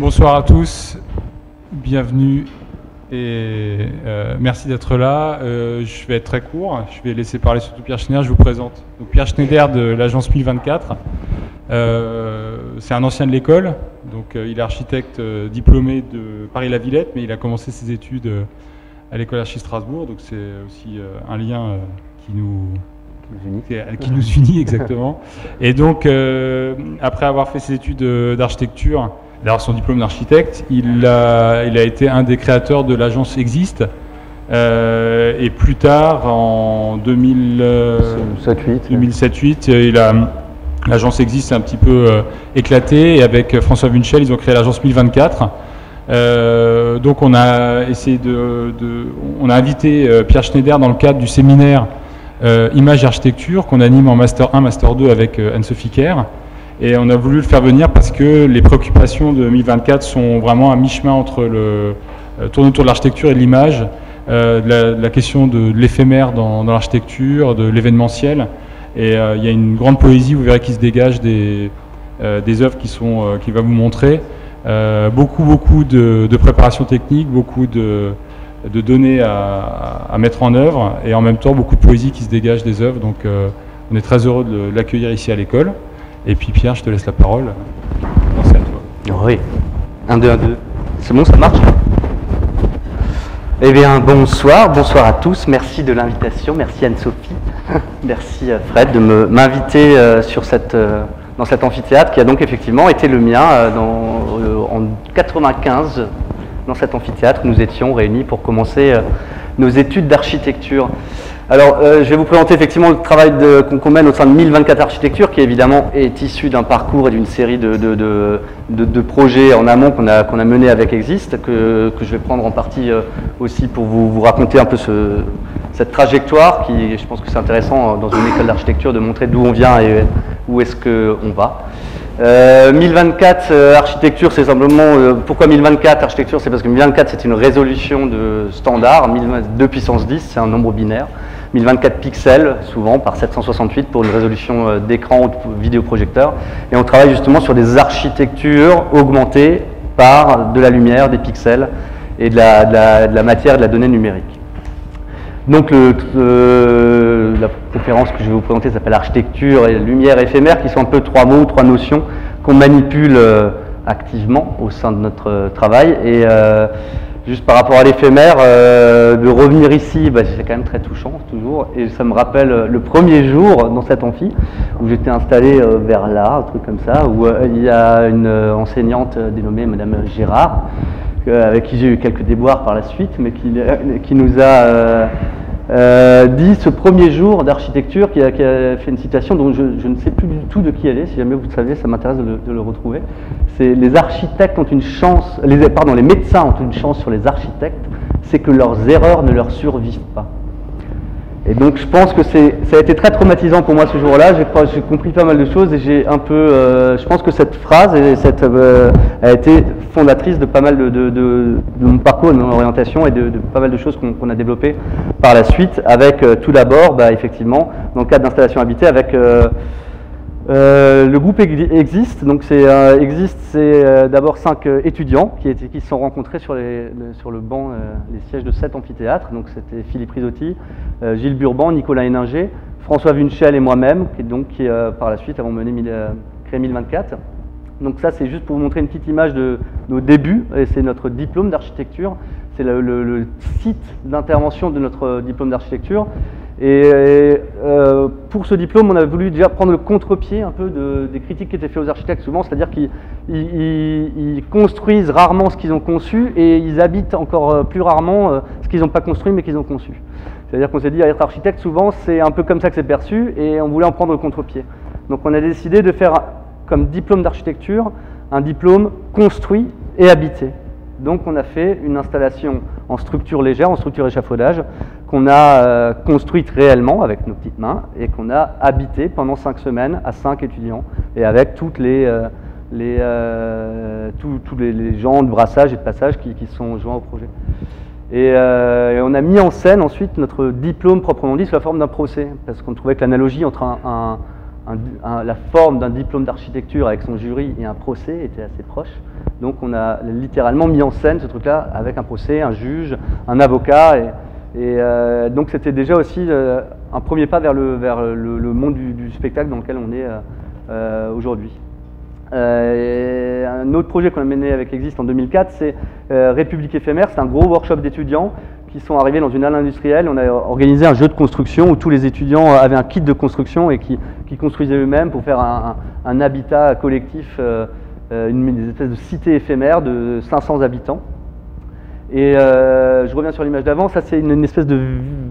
Bonsoir à tous, bienvenue et merci d'être là. Je vais être très court, je vais laisser parler surtout Pierre Schneider, je vous présente. Donc, Pierre Schneider de l'agence 1024, c'est un ancien de l'école, donc il est architecte diplômé de Paris-la-Villette, mais il a commencé ses études à l'école Archi Strasbourg, donc c'est aussi un lien qui nous unit exactement. Et donc, après avoir fait ses études d'architecture, d'avoir son diplôme d'architecte, il a été un des créateurs de l'agence Exist. Et plus tard, en 2007-2008, l'agence Exist s'est un petit peu éclatée. Et avec François Wünschel, ils ont créé l'agence 1024. Donc on a essayé on a invité Pierre Schneider dans le cadre du séminaire Image et Architecture qu'on anime en Master 1, Master 2 avec Anne-Sophie Kerr. Et on a voulu le faire venir parce que les préoccupations de 1024 sont vraiment à mi-chemin entre tourner autour de l'architecture et de l'image, de la question de l'éphémère dans l'architecture, de l'événementiel. Et il y a une grande poésie, vous verrez, qui se dégage des œuvres qu'il va vous montrer. Beaucoup de préparation technique, beaucoup de données à mettre en œuvre, et en même temps beaucoup de poésie qui se dégage des œuvres. Donc on est très heureux de l'accueillir ici à l'école. Et puis Pierre, je te laisse la parole. Merci à toi. Oui. 1, 2, 1, 2. C'est bon, ça marche? Eh bien, bonsoir à tous. Merci de l'invitation. Merci Anne-Sophie. Merci Fred de m'inviter dans cet amphithéâtre qui a donc effectivement été le mien en 95. Dans cet amphithéâtre, nous étions réunis pour commencer nos études d'architecture. Alors, je vais vous présenter effectivement le travail qu'on mène au sein de 1024 Architecture, qui évidemment est issu d'un parcours et d'une série de projets en amont qu'on a menés avec Exist, que je vais prendre en partie aussi pour vous raconter un peu cette trajectoire, qui, je pense que c'est intéressant dans une école d'architecture de montrer d'où on vient et où est-ce qu'on va. 1024 architecture, c'est simplement pourquoi 1024 architecture, c'est parce que 1024 c'est une résolution de standard, 2 puissance 10, c'est un nombre binaire, 1024 pixels souvent par 768 pour une résolution d'écran ou de vidéoprojecteur, et on travaille justement sur des architectures augmentées par de la lumière, des pixels et de la matière, de la donnée numérique. Donc la conférence que je vais vous présenter s'appelle Architecture et lumière éphémère, qui sont un peu trois mots, trois notions qu'on manipule activement au sein de notre travail. Et juste par rapport à l'éphémère, de revenir ici, c'est quand même très touchant toujours. Et ça me rappelle le premier jour dans cet amphi, où j'étais installé vers là, un truc comme ça, où il y a une enseignante dénommée Madame Gérard, avec qui j'ai eu quelques déboires par la suite, mais qui nous a dit ce premier jour d'architecture, qui a fait une citation dont je ne sais plus du tout de qui elle est. Si jamais vous le savez, ça m'intéresse de le retrouver. C'est les architectes ont une chance, les médecins ont une chance sur les architectes, c'est que leurs erreurs ne leur survivent pas. Et donc je pense que ça a été très traumatisant pour moi ce jour-là. J'ai compris pas mal de choses et j'ai un peu, je pense que cette phrase a été fondatrice de pas mal de mon parcours, de mon orientation et de pas mal de choses qu'on a développées par la suite, avec tout d'abord, effectivement, dans le cadre d'installation habitée, avec le groupe Exist. Donc Exist, c'est d'abord 5 étudiants qui se sont rencontrés sur le banc, les sièges de 7 amphithéâtres. Donc c'était Philippe Risotti, Gilles Burban, Nicolas Héninger, François Wünschel et moi-même, qui par la suite avons créé 1024. Donc ça, c'est juste pour vous montrer une petite image de nos débuts, et c'est notre diplôme d'architecture. C'est le site d'intervention de notre diplôme d'architecture. Et pour ce diplôme, on a voulu déjà prendre le contre-pied un peu des critiques qui étaient faites aux architectes souvent, c'est-à-dire qu'ils construisent rarement ce qu'ils ont conçu et ils habitent encore plus rarement ce qu'ils n'ont pas construit mais qu'ils ont conçu. C'est-à-dire qu'on s'est dit, être architecte, souvent, c'est un peu comme ça que c'est perçu et on voulait en prendre le contre-pied. Donc on a décidé de faire comme diplôme d'architecture un diplôme construit et habité. Donc on a fait une installation en structure légère, en structure échafaudage, qu'on a construite réellement avec nos petites mains et qu'on a habité pendant 5 semaines à 5 étudiants et avec tous les gens de brassage et de passage qui sont joints au projet. Et on a mis en scène ensuite notre diplôme proprement dit sous la forme d'un procès, parce qu'on trouvait que l'analogie entre la forme d'un diplôme d'architecture avec son jury et un procès était assez proche. Donc on a littéralement mis en scène ce truc-là avec un procès, un juge, un avocat. Donc c'était déjà aussi un premier pas vers le monde du spectacle dans lequel on est aujourd'hui. Un autre projet qu'on a mené avec Exist en 2004, c'est République éphémère. C'est un gros workshop d'étudiants qui sont arrivés dans une halle industrielle. On a organisé un jeu de construction où tous les étudiants avaient un kit de construction et qui construisaient eux-mêmes pour faire un habitat collectif, des espèces de cités éphémères de 500 habitants. Et je reviens sur l'image d'avant, ça c'est une espèce de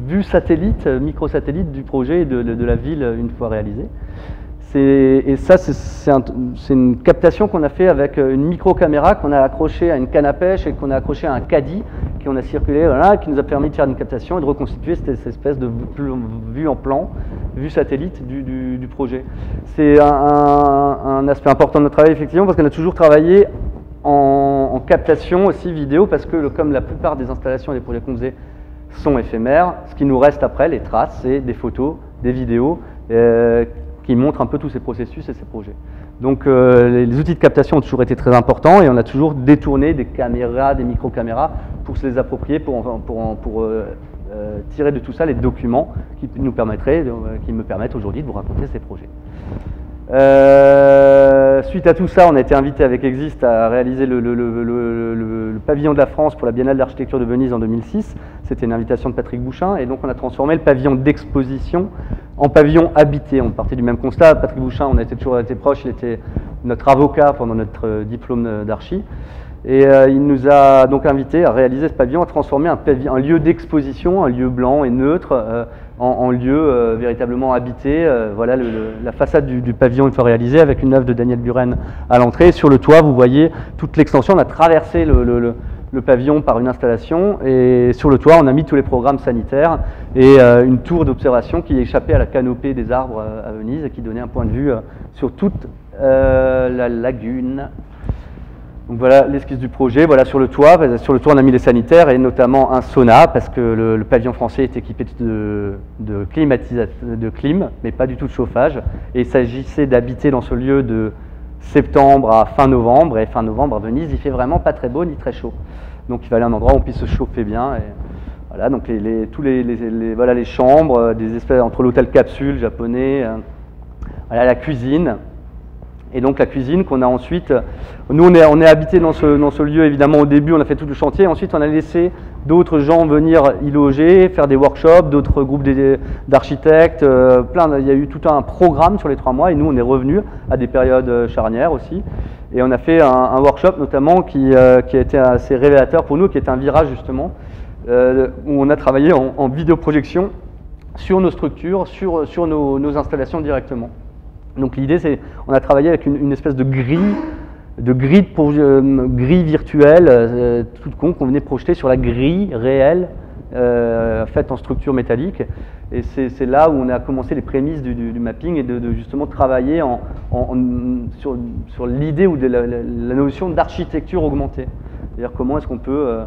vue satellite, micro-satellite du projet et de la ville une fois réalisée. Et ça, c'est une captation qu'on a fait avec une micro-caméra qu'on a accrochée à une canne à pêche et qu'on a accrochée à un caddie qu'on a circulé, voilà, qui nous a permis de faire une captation et de reconstituer cette espèce de vue en plan, vue satellite du projet. C'est un aspect important de notre travail, effectivement, parce qu'on a toujours travaillé en captation aussi vidéo, parce que comme la plupart des installations et des projets qu'on faisait sont éphémères, ce qui nous reste après, les traces, c'est des photos, des vidéos, qui montrent un peu tous ces processus et ces projets. Donc les outils de captation ont toujours été très importants et on a toujours détourné des caméras, des micro-caméras pour se les approprier, pour tirer de tout ça les documents qui me permettent aujourd'hui de vous raconter ces projets. Suite à tout ça, on a été invité avec Exist à réaliser le pavillon de la France pour la Biennale d'architecture de Venise en 2006. C'était une invitation de Patrick Bouchin et donc on a transformé le pavillon d'exposition en pavillon habité. On partait du même constat. Patrick Bouchin, on a toujours été proches, il était notre avocat pendant notre diplôme d'archi. Et il nous a donc invités à réaliser ce pavillon, à transformer un lieu d'exposition, un lieu blanc et neutre, en lieu véritablement habité. Voilà la façade du pavillon une fois réalisée, avec une œuvre de Daniel Buren à l'entrée. Sur le toit, vous voyez toute l'extension. On a traversé le pavillon par une installation, et sur le toit, on a mis tous les programmes sanitaires et une tour d'observation qui échappait à la canopée des arbres à Venise et qui donnait un point de vue sur toute la lagune. Donc voilà l'esquisse du projet. Voilà sur le toit, on a mis les sanitaires et notamment un sauna parce que le pavillon français est équipé de clim, mais pas du tout de chauffage. Et il s'agissait d'habiter dans ce lieu de septembre à fin novembre. Et fin novembre à Venise, il fait vraiment pas très beau ni très chaud. Donc il fallait un endroit où on puisse se chauffer bien. Et voilà, donc voilà les chambres, des espèces entre l'hôtel capsule japonais, voilà la cuisine. Et donc la cuisine qu'on a ensuite, nous on est habité dans ce lieu évidemment au début, on a fait tout le chantier, ensuite on a laissé d'autres gens venir y loger, faire des workshops, d'autres groupes d'architectes, il y a eu tout un programme sur les 3 mois et nous on est revenus à des périodes charnières aussi. Et on a fait un workshop notamment qui a été assez révélateur pour nous, qui était un virage justement, où on a travaillé en vidéoprojection sur nos structures, sur nos installations directement. Donc l'idée, c'est on a travaillé avec une espèce de grille virtuelle, toute con, qu'on venait projeter sur la grille réelle faite en structure métallique. Et c'est là où on a commencé les prémices du mapping et de justement travailler sur l'idée ou la notion d'architecture augmentée. C'est-à-dire comment est-ce qu'on peut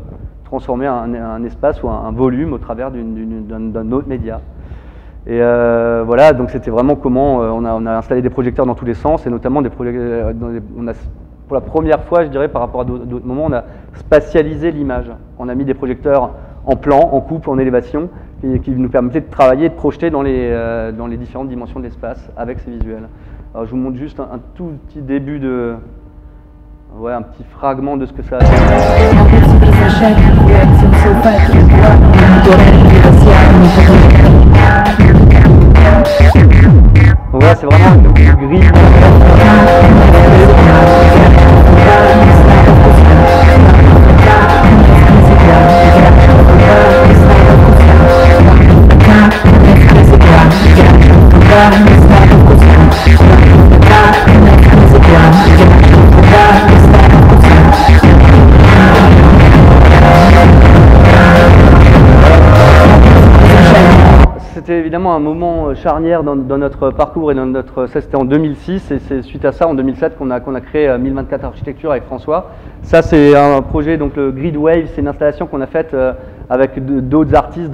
transformer un espace ou un volume au travers d'un autre média. Et voilà, donc c'était vraiment comment on a installé des projecteurs dans tous les sens, et notamment pour la première fois, je dirais, par rapport à d'autres moments, on a spatialisé l'image. On a mis des projecteurs en plan, en coupe, en élévation, qui nous permettaient de travailler et de projeter dans les différentes dimensions de l'espace avec ces visuels. Alors je vous montre juste un tout petit début un petit fragment de ce que ça a fait. Donc voilà, c'est vraiment une grille. C'était évidemment un moment charnière dans notre parcours et ça c'était en 2006 et c'est suite à ça en 2007 qu'on a créé 1024 Architecture avec François. Ça c'est un projet, donc le Grid Wave, c'est une installation qu'on a faite avec d'autres artistes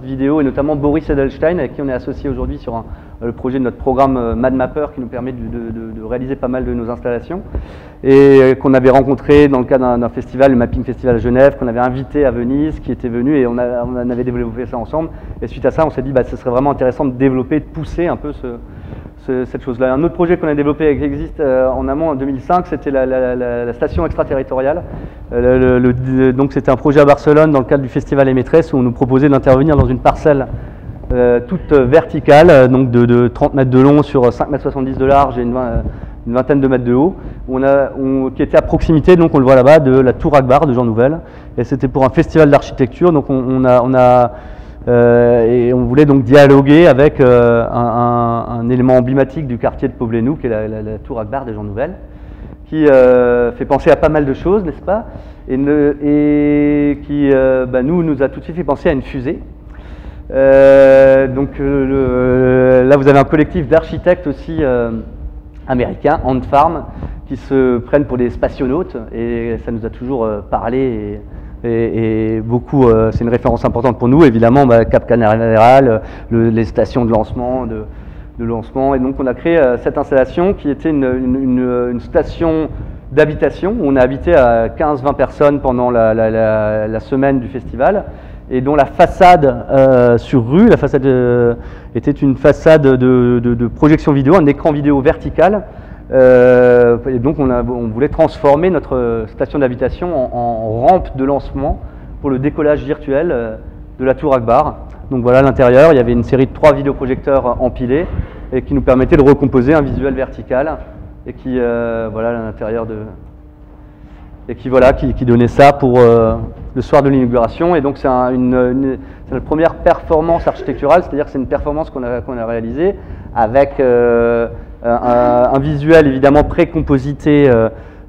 vidéo, et notamment Boris Edelstein, avec qui on est associé aujourd'hui sur le projet de notre programme MadMapper, qui nous permet de réaliser pas mal de nos installations, et qu'on avait rencontré dans le cadre d'un festival, le Mapping Festival à Genève, qu'on avait invité à Venise, qui était venu, et on avait développé ça ensemble. Et suite à ça, on s'est dit bah, ce serait vraiment intéressant de développer, de pousser un peu cette chose-là. Un autre projet qu'on a développé et qui existe en amont en 2005, c'était la station extraterritoriale. Donc c'était un projet à Barcelone dans le cadre du festival Les Maîtresses, où on nous proposait d'intervenir dans une parcelle toute verticale, donc de 30 mètres de long sur 5,70 m de large et une vingtaine de mètres de haut, qui était à proximité, donc on le voit là-bas, de la Tour Akbar de Jean Nouvel. Et c'était pour un festival d'architecture, donc et on voulait donc dialoguer avec un élément emblématique du quartier de Poblenou, qui est la Tour Akbar de Jean Nouvel, qui fait penser à pas mal de choses, n'est-ce pas, et qui nous a tout de suite fait penser à une fusée. Là vous avez un collectif d'architectes aussi américains, Ant Farm, qui se prennent pour des spationautes, et ça nous a toujours parlé, et beaucoup, c'est une référence importante pour nous, évidemment, Cap Canaveral, les stations de lancement, et donc on a créé cette installation qui était une station d'habitation, où on a habité à 15-20 personnes pendant la semaine du festival, et dont la façade sur rue, la façade était une façade de projection vidéo, un écran vidéo vertical. Et donc on voulait transformer notre station d'habitation en rampe de lancement pour le décollage virtuel de la Tour Akbar. Donc voilà, à l'intérieur, il y avait une série de 3 vidéoprojecteurs empilés et qui nous permettaient de recomposer un visuel vertical, et qui voilà, à l'intérieur qui donnait ça pour le soir de l'inauguration. Et donc c'est notre première performance architecturale, c'est-à-dire que c'est une performance qu'on a réalisée avec un visuel évidemment précomposité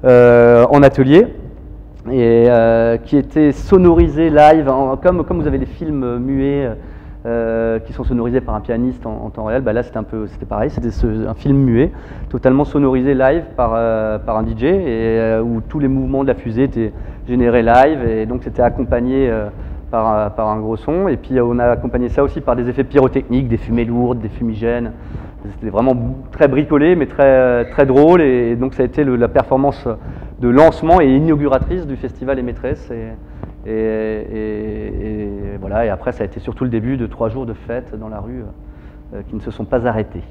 en atelier, et qui était sonorisé live, comme vous avez des films muets qui sont sonorisés par un pianiste en temps réel. Là c'était pareil, c'était un film muet, totalement sonorisé live par un DJ, et où tous les mouvements de la fusée étaient générés live, et donc c'était accompagné par un gros son, et puis on a accompagné ça aussi par des effets pyrotechniques, des fumées lourdes, des fumigènes. C'était vraiment très bricolé, mais très drôle, et donc ça a été la performance de lancement et inauguratrice du festival Les Maîtresses, et voilà. Et après ça a été surtout le début de 3 jours de fête dans la rue qui ne se sont pas arrêtés.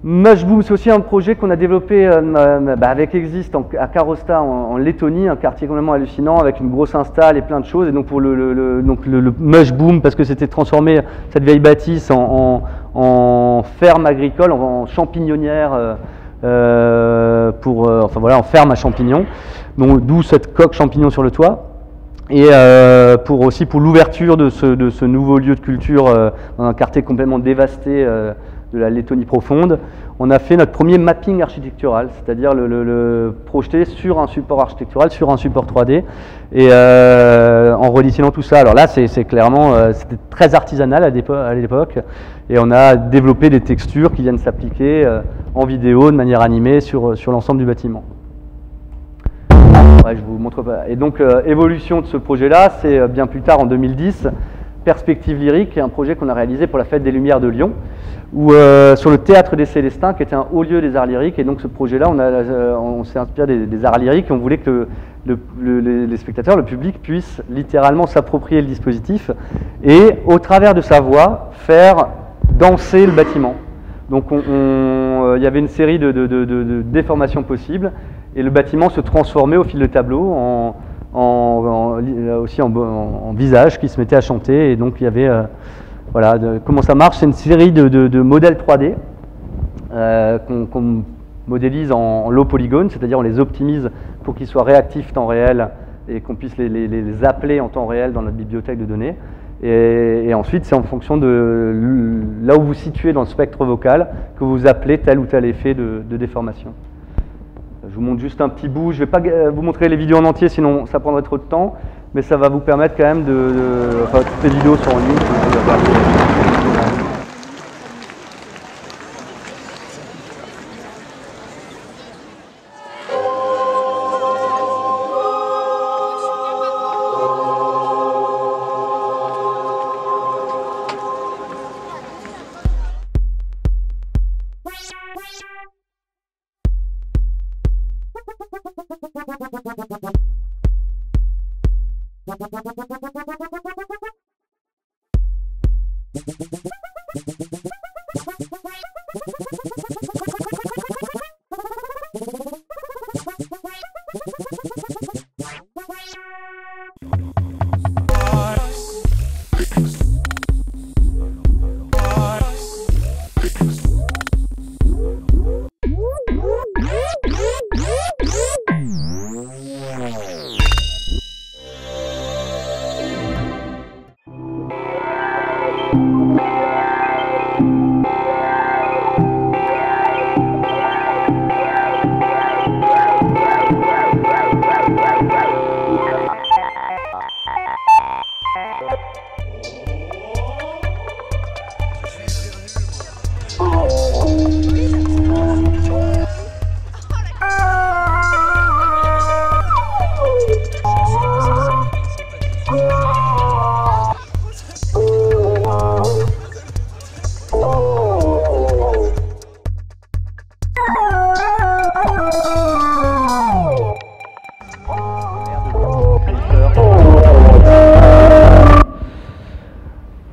Mushboom, c'est aussi un projet qu'on a développé avec Exist à Karosta en Lettonie, un quartier complètement hallucinant avec une grosse install et plein de choses. Et donc pour le Mushboom, parce que c'était transformer cette vieille bâtisse en ferme agricole, en champignonnière, en ferme à champignons, d'où cette coque champignon sur le toit. Et aussi pour l'ouverture de ce nouveau lieu de culture dans un quartier complètement dévasté de la Lettonie profonde, on a fait notre premier mapping architectural, c'est-à-dire le projeter sur un support architectural, sur un support 3D, et en redessinant tout ça. Alors là, c'est clairement, c'était très artisanal à l'époque, et on a développé des textures qui viennent s'appliquer en vidéo de manière animée sur l'ensemble du bâtiment. Ouais, je vous montre pas. Et donc, évolution de ce projet-là, c'est bien plus tard en 2010, Perspective Lyrique, un projet qu'on a réalisé pour la Fête des Lumières de Lyon, où, sur le Théâtre des Célestins, qui était un haut lieu des arts lyriques. Et donc ce projet-là, on s'est inspiré des arts lyriques, et on voulait que les spectateurs, le public, puissent littéralement s'approprier le dispositif et, au travers de sa voix, faire danser le bâtiment. Donc il y avait une série de déformations possibles, et le bâtiment se transformait au fil de tableau aussi en visage qui se mettait à chanter. Et donc il y avait voilà, comment ça marche, c'est une série de modèles 3D qu'on modélise en low polygone, c'est-à-dire on les optimise pour qu'ils soient réactifs temps réel et qu'on puisse les appeler en temps réel dans notre bibliothèque de données. Et ensuite, c'est en fonction de là où vous situez dans le spectre vocal que vous appelez tel ou tel effet de déformation. Je vous montre juste un petit bout. Je ne vais pas vous montrer les vidéos en entier, sinon ça prendrait trop de temps, mais ça va vous permettre quand même enfin, toutes les vidéos sont en ligne.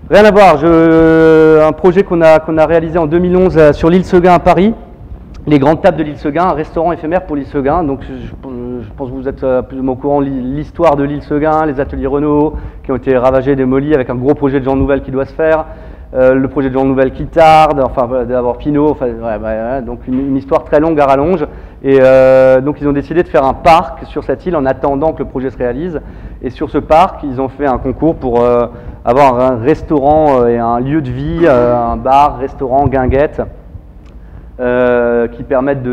Rien à voir, un projet qu'on a réalisé en 2011 sur l'île Seguin à Paris, les grandes tables de l'île Seguin, un restaurant éphémère pour l'île Seguin. Donc je pense que vous êtes plus ou moins au courant de l'histoire de l'île Seguin, les ateliers Renault qui ont été ravagés, démolis, avec un gros projet de Jean Nouvel qui doit se faire, le projet de Jean Nouvel qui tarde, enfin d'avoir Pinot, enfin, donc une histoire très longue à rallonge. Et donc ils ont décidé de faire un parc sur cette île en attendant que le projet se réalise. Et sur ce parc, ils ont fait un concours pour avoir un restaurant et un lieu de vie, un bar, restaurant, guinguette, qui permettent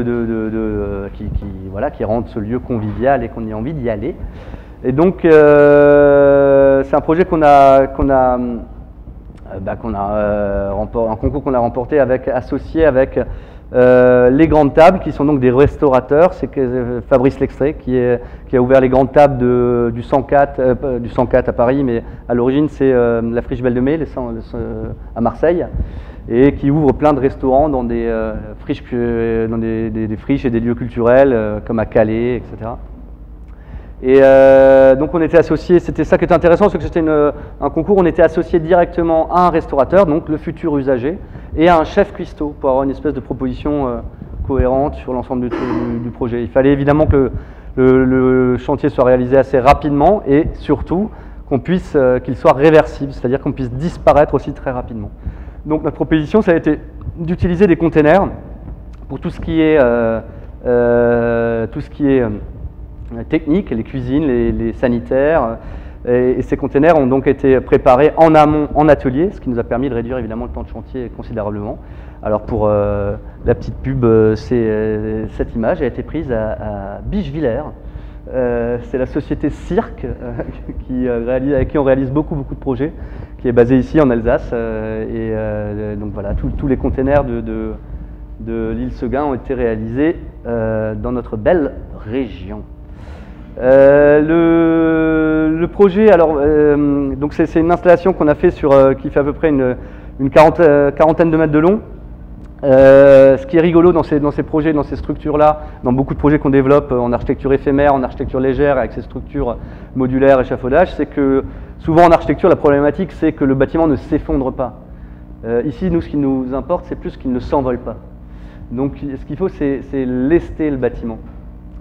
qui rendent ce lieu convivial et qu'on ait envie d'y aller. Et donc c'est un projet un concours qu'on a remporté associé avec les grandes tables, qui sont donc des restaurateurs. C'est Fabrice Lextrait qui a ouvert les grandes tables du 104 à Paris, mais à l'origine c'est la Friche Belle de Mai à Marseille, et qui ouvre plein de restaurants dans des friches et des lieux culturels comme à Calais, etc. Et donc on était associés, c'était ça qui était intéressant, c'est que c'était un concours, on était associé directement à un restaurateur, donc le futur usager, et à un chef cuistot pour avoir une espèce de proposition cohérente sur l'ensemble du projet. Il fallait évidemment que le chantier soit réalisé assez rapidement et surtout qu'il soit réversible, c'est-à-dire qu'on puisse disparaître aussi très rapidement. Donc notre proposition, ça a été d'utiliser des containers pour tout ce qui est technique, les cuisines, les sanitaires, et ces containers ont donc été préparés en amont en atelier, ce qui nous a permis de réduire évidemment le temps de chantier considérablement. Alors pour la petite pub, cette image a été prise à Bichevillers. C'est la société Cirque avec qui on réalise beaucoup de projets, qui est basée ici en Alsace. Donc voilà, tous les containers de l'île Seguin ont été réalisés dans notre belle région. Le projet, alors, donc c'est une installation qu'on a fait qui fait à peu près une quarantaine de mètres de long. Ce qui est rigolo dans ces projets, dans ces structures-là, dans beaucoup de projets qu'on développe en architecture éphémère, en architecture légère, avec ces structures modulaires, échafaudage, c'est que souvent en architecture, la problématique, c'est que le bâtiment ne s'effondre pas. Ici, nous, ce qui nous importe, c'est plus qu'il ne s'envole pas. Donc, ce qu'il faut, c'est lester le bâtiment.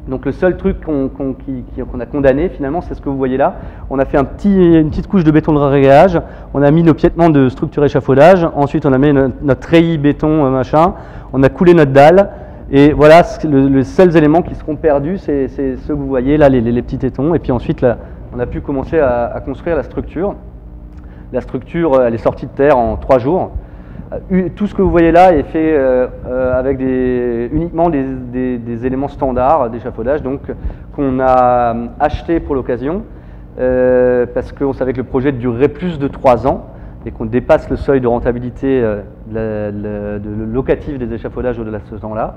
Donc le seul truc qu'on a condamné finalement, c'est ce que vous voyez là. On a fait une petite couche de béton de régage, on a mis nos piétements de structure échafaudage, ensuite on a mis notre treillis béton machin, on a coulé notre dalle, et voilà, les seuls éléments qui seront perdus, c'est ceux que vous voyez là, les petits tétons, et puis ensuite là, on a pu commencer à construire la structure. La structure, elle est sortie de terre en 3 jours. Tout ce que vous voyez là est fait avec uniquement des éléments standards d'échafaudage, donc qu'on a acheté pour l'occasion parce qu'on savait que le projet durerait plus de 3 ans et qu'on dépasse le seuil de rentabilité locative des échafaudages au-delà de ce temps-là.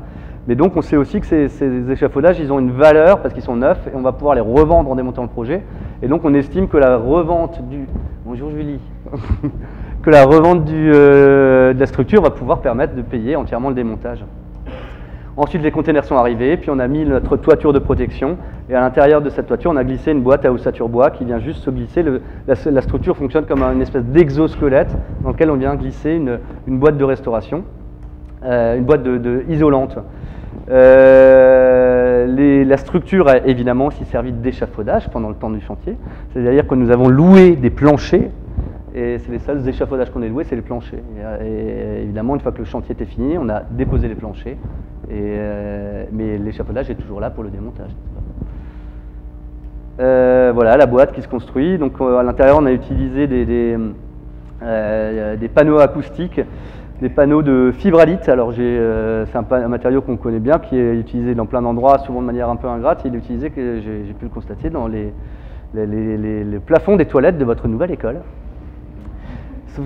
Mais donc on sait aussi que ces échafaudages, ils ont une valeur parce qu'ils sont neufs et on va pouvoir les revendre en démontant le projet. Et donc on estime que la revente Bonjour Julie que la revente de la structure va pouvoir permettre de payer entièrement le démontage. Ensuite, les containers sont arrivés, puis on a mis notre toiture de protection, et à l'intérieur de cette toiture, on a glissé une boîte à ossature bois qui vient juste se glisser. La structure fonctionne comme une espèce d'exosquelette dans lequel on vient glisser une boîte de restauration, une boîte isolante. La structure a évidemment aussi servi d'échafaudage pendant le temps du chantier, c'est-à-dire que nous avons loué des planchers. Et c'est les seuls échafaudages qu'on ait loués, c'est les planchers. Et évidemment, une fois que le chantier était fini, on a déposé les planchers. Mais l'échafaudage est toujours là pour le démontage. Voilà la boîte qui se construit. Donc à l'intérieur, on a utilisé des panneaux acoustiques, des panneaux de fibralite. Alors c'est un matériau qu'on connaît bien, qui est utilisé dans plein d'endroits, souvent de manière un peu ingrate. Il est utilisé, que j'ai pu le constater, dans les plafonds des toilettes de votre nouvelle école.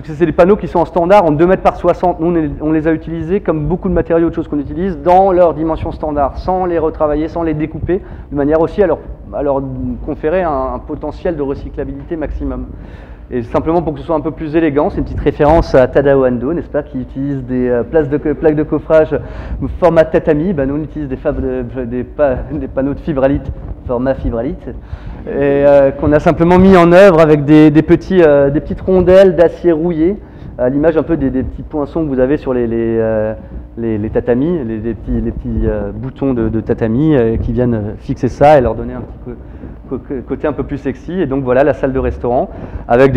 C'est des panneaux qui sont en standard en 2 mètres par 60. Nous, on les a utilisés comme beaucoup de matériaux, de choses qu'on utilise, dans leur dimension standard, sans les retravailler, sans les découper, de manière aussi à leur conférer un potentiel de recyclabilité maximum. Et simplement pour que ce soit un peu plus élégant, c'est une petite référence à Tadao Ando, n'est-ce pas, qui utilise des plaques de coffrage format tatami. Ben, nous, on utilise des panneaux de fibralite, format fibralite, et qu'on a simplement mis en œuvre avec des petites rondelles d'acier rouillé, à l'image un peu des petits poinçons que vous avez sur les tatamis, les petits boutons de tatami qui viennent fixer ça et leur donner un petit peu côté un peu plus sexy. Et donc voilà la salle de restaurant avec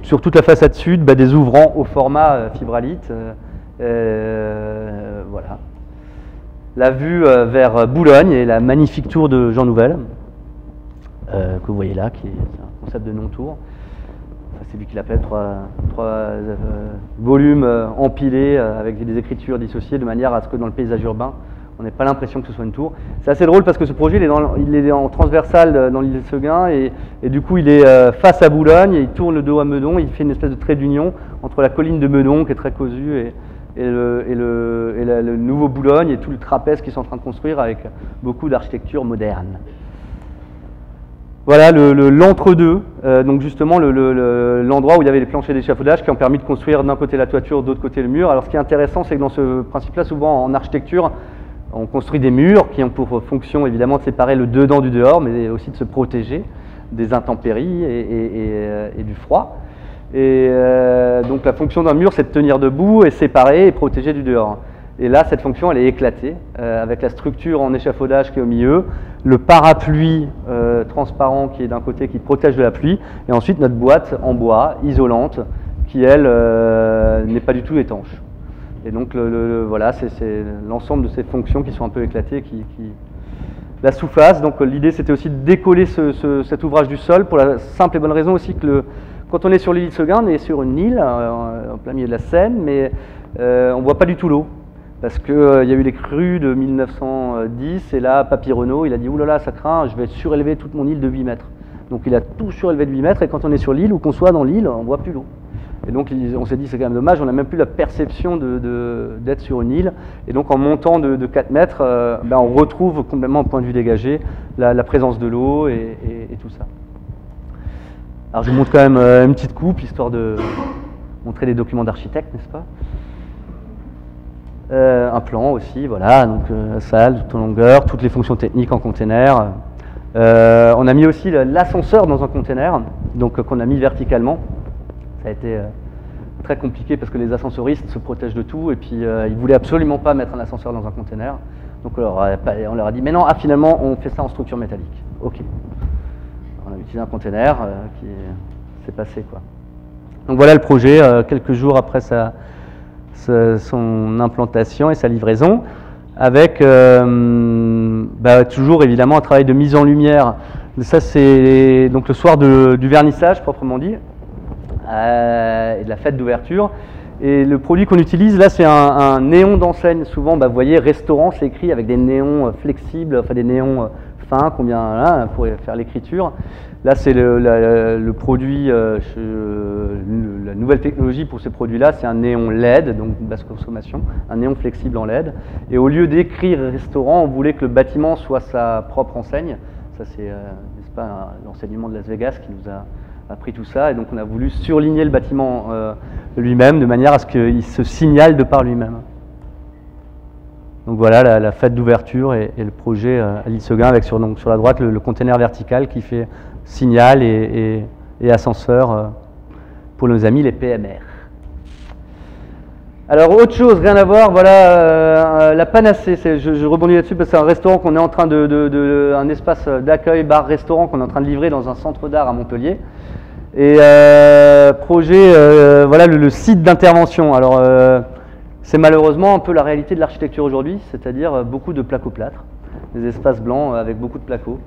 sur toute la façade sud des ouvrants au format fibralite. Voilà. La vue vers Boulogne et la magnifique tour de Jean Nouvel que vous voyez là, qui est un concept de non-tour. C'est lui qui l'appelle, trois volumes empilés avec des écritures dissociées de manière à ce que dans le paysage urbain, on n'ait pas l'impression que ce soit une tour. C'est assez drôle parce que ce projet, il est en transversal dans l'île de Seguin et du coup il est face à Boulogne et il tourne le dos à Meudon. Il fait une espèce de trait d'union entre la colline de Meudon qui est très cousue et le nouveau Boulogne et tout le trapèze qu'ils sont en train de construire avec beaucoup d'architecture moderne. Voilà l'entre-deux, donc justement l'endroit où il y avait les planchers d'échafaudage qui ont permis de construire d'un côté la toiture, de l'autre côté le mur. Alors ce qui est intéressant, c'est que dans ce principe-là, souvent en architecture, on construit des murs qui ont pour fonction évidemment de séparer le dedans du dehors, mais aussi de se protéger des intempéries et du froid. Et donc la fonction d'un mur, c'est de tenir debout et séparer et protéger du dehors. Et là, cette fonction, elle est éclatée, avec la structure en échafaudage qui est au milieu, le parapluie transparent qui est d'un côté, qui protège de la pluie, et ensuite notre boîte en bois, isolante, qui, elle, n'est pas du tout étanche. Et donc, voilà, c'est l'ensemble de ces fonctions qui sont un peu éclatées, la sous-face. Donc, l'idée, c'était aussi de décoller cet ouvrage du sol, pour la simple et bonne raison aussi que quand on est sur l'île de Seguin, on est sur une île, en plein milieu de la Seine, mais on ne voit pas du tout l'eau. Parce qu'il y a eu les crues de 1910, et là, Papy Renaud, il a dit « Ouh là là, ça craint, je vais surélever toute mon île de 8 mètres ». Donc il a tout surélevé de 8 mètres, et quand on est sur l'île, ou qu'on soit dans l'île, on ne voit plus l'eau. Et donc on s'est dit, c'est quand même dommage, on n'a même plus la perception d'être sur une île. Et donc en montant de 4 mètres, on retrouve complètement, au point de vue dégagé, la présence de l'eau et tout ça. Alors je vous montre quand même une petite coupe, histoire de montrer des documents d'architecte, n'est-ce pas ? Un plan aussi, voilà, donc salle, toute en longueur, toutes les fonctions techniques en container. On a mis aussi l'ascenseur dans un container, donc qu'on a mis verticalement. Ça a été très compliqué parce que les ascensoristes se protègent de tout et puis ils ne voulaient absolument pas mettre un ascenseur dans un container. Donc on leur a dit, mais non, finalement on fait ça en structure métallique. Ok. On a utilisé un container qui s'est passé, quoi. Donc voilà le projet, quelques jours après son implantation et sa livraison, avec toujours évidemment un travail de mise en lumière. Ça c'est donc le soir du vernissage proprement dit, et de la fête d'ouverture. Et le produit qu'on utilise là, c'est un néon d'enseigne. Souvent, vous voyez, restaurant, c'est écrit avec des néons flexibles, enfin des néons fins, combien là, pour faire l'écriture. Là, c'est le produit, la nouvelle technologie pour ces produits-là, c'est un néon LED, donc basse consommation, un néon flexible en LED. Et au lieu d'écrire restaurant, on voulait que le bâtiment soit sa propre enseigne. Ça, c'est, n'est-ce pas, l'enseignement de Las Vegas qui nous a appris tout ça. Et donc, on a voulu surligner le bâtiment lui-même de manière à ce qu'il se signale de par lui-même. Donc voilà la fête d'ouverture et le projet à l'île Seguin avec sur la droite le container vertical qui fait signal et ascenseur pour nos amis les PMR. Alors autre chose, rien à voir, voilà la panacée, je rebondis là-dessus parce que c'est un restaurant qu'on est en train un espace d'accueil, bar-restaurant qu'on est en train de livrer dans un centre d'art à Montpellier. Et projet, voilà le site d'intervention. Alors c'est malheureusement un peu la réalité de l'architecture aujourd'hui, c'est-à-dire beaucoup de placo-plâtre, des espaces blancs avec beaucoup de placo.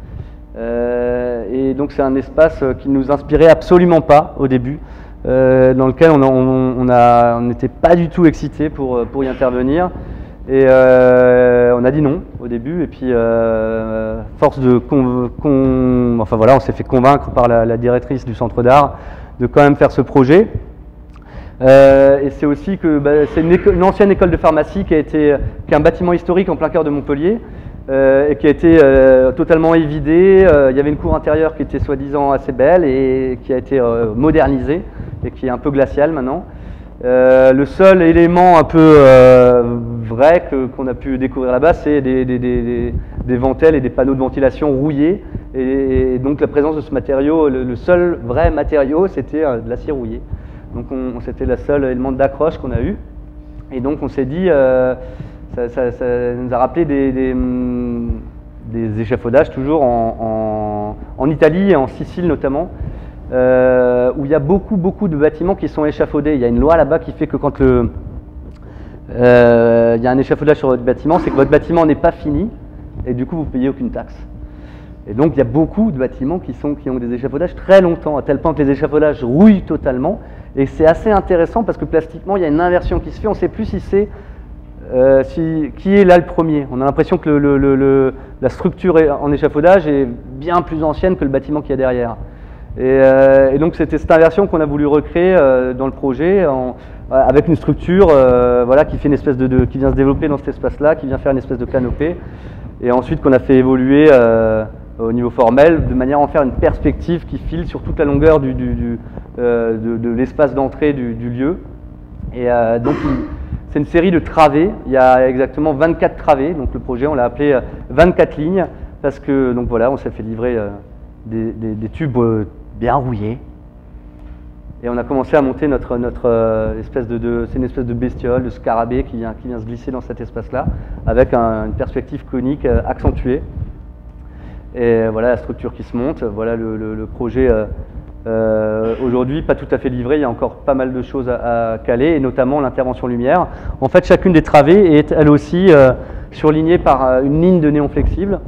Et donc c'est un espace qui ne nous inspirait absolument pas au début. Dans lequel on n'était pas du tout excité pour y intervenir et on a dit non au début et puis force de enfin voilà, on s'est fait convaincre par la directrice du centre d'art de quand même faire ce projet et c'est aussi que c'est une ancienne école de pharmacie qui est un bâtiment historique en plein cœur de Montpellier et qui a été totalement évidé. Il y avait une cour intérieure qui était soi-disant assez belle et qui a été modernisée et qui est un peu glaciale maintenant. Le seul élément un peu vrai qu'on a pu découvrir là-bas, c'est des ventelles et des panneaux de ventilation rouillés. Et donc la présence de ce matériau, le seul vrai matériau, c'était de l'acier rouillé. Donc c'était le seul élément d'accroche qu'on a eu. Et donc on s'est dit... Ça nous a rappelé des échafaudages toujours en Italie et en Sicile notamment, où il y a beaucoup de bâtiments qui sont échafaudés. Il y a une loi là-bas qui fait que quand il y a un échafaudage sur votre bâtiment, c'est que votre bâtiment n'est pas fini et du coup vous ne payez aucune taxe. Et donc il y a beaucoup de bâtiments qui ont des échafaudages très longtemps, à tel point que les échafaudages rouillent totalement. Et c'est assez intéressant parce que plastiquement il y a une inversion qui se fait, on ne sait plus si c'est qui est là le premier. On a l'impression que la structure en échafaudage est bien plus ancienne que le bâtiment qu'il y a derrière. Et donc c'était cette inversion qu'on a voulu recréer dans le projet avec une structure voilà, qui fait une espèce qui vient se développer dans cet espace-là, qui vient faire une espèce de canopée, et ensuite qu'on a fait évoluer au niveau formel de manière à en faire une perspective qui file sur toute la longueur de l'espace d'entrée du lieu. Et donc c'est une série de travées, il y a exactement 24 travées, donc le projet on l'a appelé 24 lignes, parce que donc voilà, on s'est fait livrer des tubes bien rouillés, et on a commencé à monter notre espèce c'est une espèce de bestiole, de scarabée qui vient se glisser dans cet espace-là, avec une perspective conique accentuée, et voilà la structure qui se monte, voilà le projet. Aujourd'hui, pas tout à fait livré, il y a encore pas mal de choses à caler, et notamment l'intervention lumière. En fait, chacune des travées est elle aussi surlignée par une ligne de néon flexible,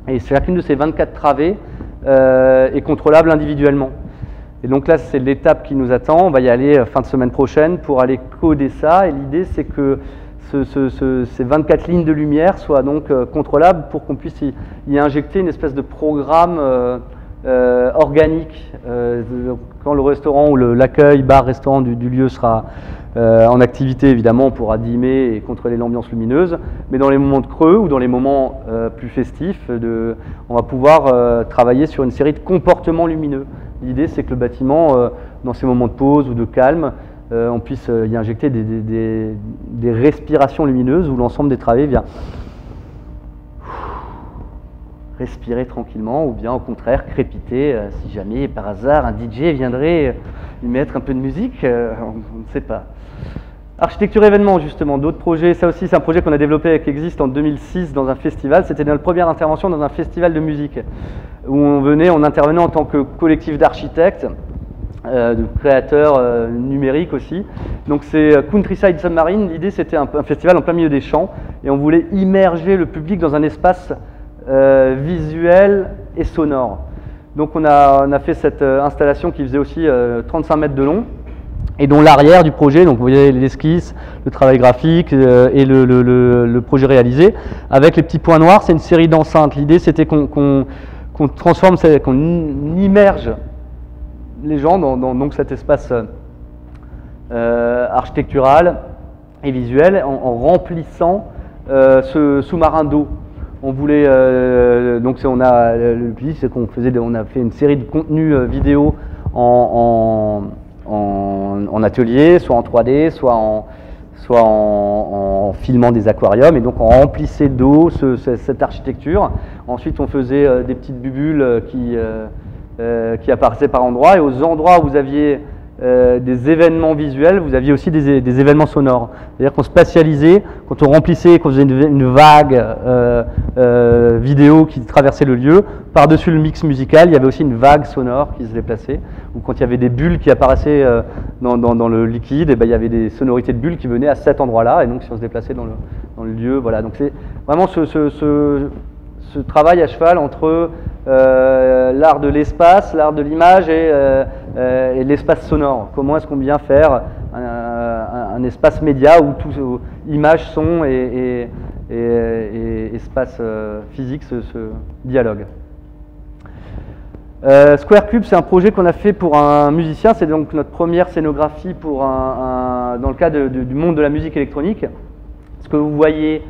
et chacune de ces 24 travées est contrôlable individuellement. Et donc là, c'est l'étape qui nous attend, on va y aller fin de semaine prochaine pour aller coder ça, et l'idée c'est que ces 24 lignes de lumière soient donc contrôlables pour qu'on puisse y injecter une espèce de programme organique. Quand le restaurant ou l'accueil, bar-restaurant du lieu sera en activité, évidemment, on pourra dimmer et contrôler l'ambiance lumineuse, mais dans les moments de creux ou dans les moments plus festifs, on va pouvoir travailler sur une série de comportements lumineux. L'idée, c'est que le bâtiment, dans ces moments de pause ou de calme, on puisse y injecter des respirations lumineuses où l'ensemble des travées vient respirer tranquillement, ou bien au contraire crépiter si jamais par hasard un DJ viendrait y mettre un peu de musique, on ne sait pas. Architecture événement, justement, d'autres projets, ça aussi c'est un projet qu'on a développé avec Exist en 2006 dans un festival, c'était notre première intervention dans un festival de musique, où on intervenait en tant que collectif d'architectes, de créateurs numériques aussi. Donc c'est Countryside Submarine, l'idée c'était un festival en plein milieu des champs, et on voulait immerger le public dans un espace visuel et sonore. Donc on a fait cette installation qui faisait aussi 35 mètres de long, et dont l'arrière du projet, donc vous voyez les esquisses, le travail graphique et le projet réalisé, avec les petits points noirs, c'est une série d'enceintes. L'idée c'était qu'on transforme, qu'on immerge les gens dans donc cet espace architectural et visuel en remplissant ce sous-marin d'eau. On voulait donc on a fait une série de contenus vidéo en atelier, soit en 3D, soit en en filmant des aquariums, et donc on remplissait d'eau cette architecture. Ensuite, on faisait des petites bubules qui apparaissaient par endroits, et aux endroits où vous aviez des événements visuels, vous aviez aussi des événements sonores. C'est-à-dire qu'on spatialisait, quand on remplissait, quand on faisait une vague vidéo qui traversait le lieu, par-dessus le mix musical, il y avait aussi une vague sonore qui se déplaçait, ou quand il y avait des bulles qui apparaissaient dans le liquide, et ben, il y avait des sonorités de bulles qui venaient à cet endroit-là, et donc si on se déplaçait dans le lieu, voilà. Donc c'est vraiment ce travail à cheval entre l'art de l'espace, l'art de l'image et l'espace sonore. Comment est-ce qu'on vient faire un espace média où tout image, son et espace physique se dialoguent. Square Cube, c'est un projet qu'on a fait pour un musicien. C'est donc notre première scénographie pour dans le cadre du monde de la musique électronique. Ce que vous voyez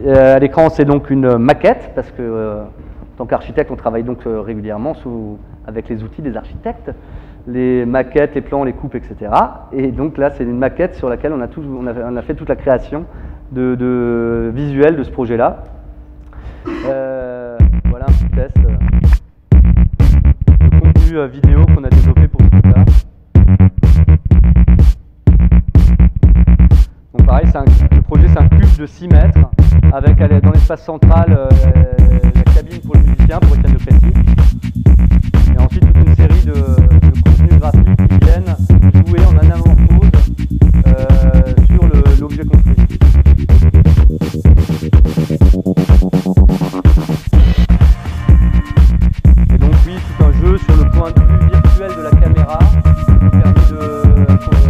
à l'écran, c'est donc une maquette, parce que en tant qu'architecte, on travaille donc régulièrement avec les outils des architectes, les maquettes, les plans, les coupes, etc. Et donc là, c'est une maquette sur laquelle on a fait toute la création de visuel de ce projet-là. Voilà un petit test de contenu vidéo qu'on a développé pour ce truc-là. Donc pareil, le projet, c'est un cube de 6 mètres, avec dans l'espace central la cabine pour le musicien, pour Étienne de Crécy. Et ensuite toute une série de contenus graphiques qui viennent jouer en anamorphose sur l'objet construit. Et donc oui, tout un jeu sur le point de vue virtuel de la caméra qui nous permet quand on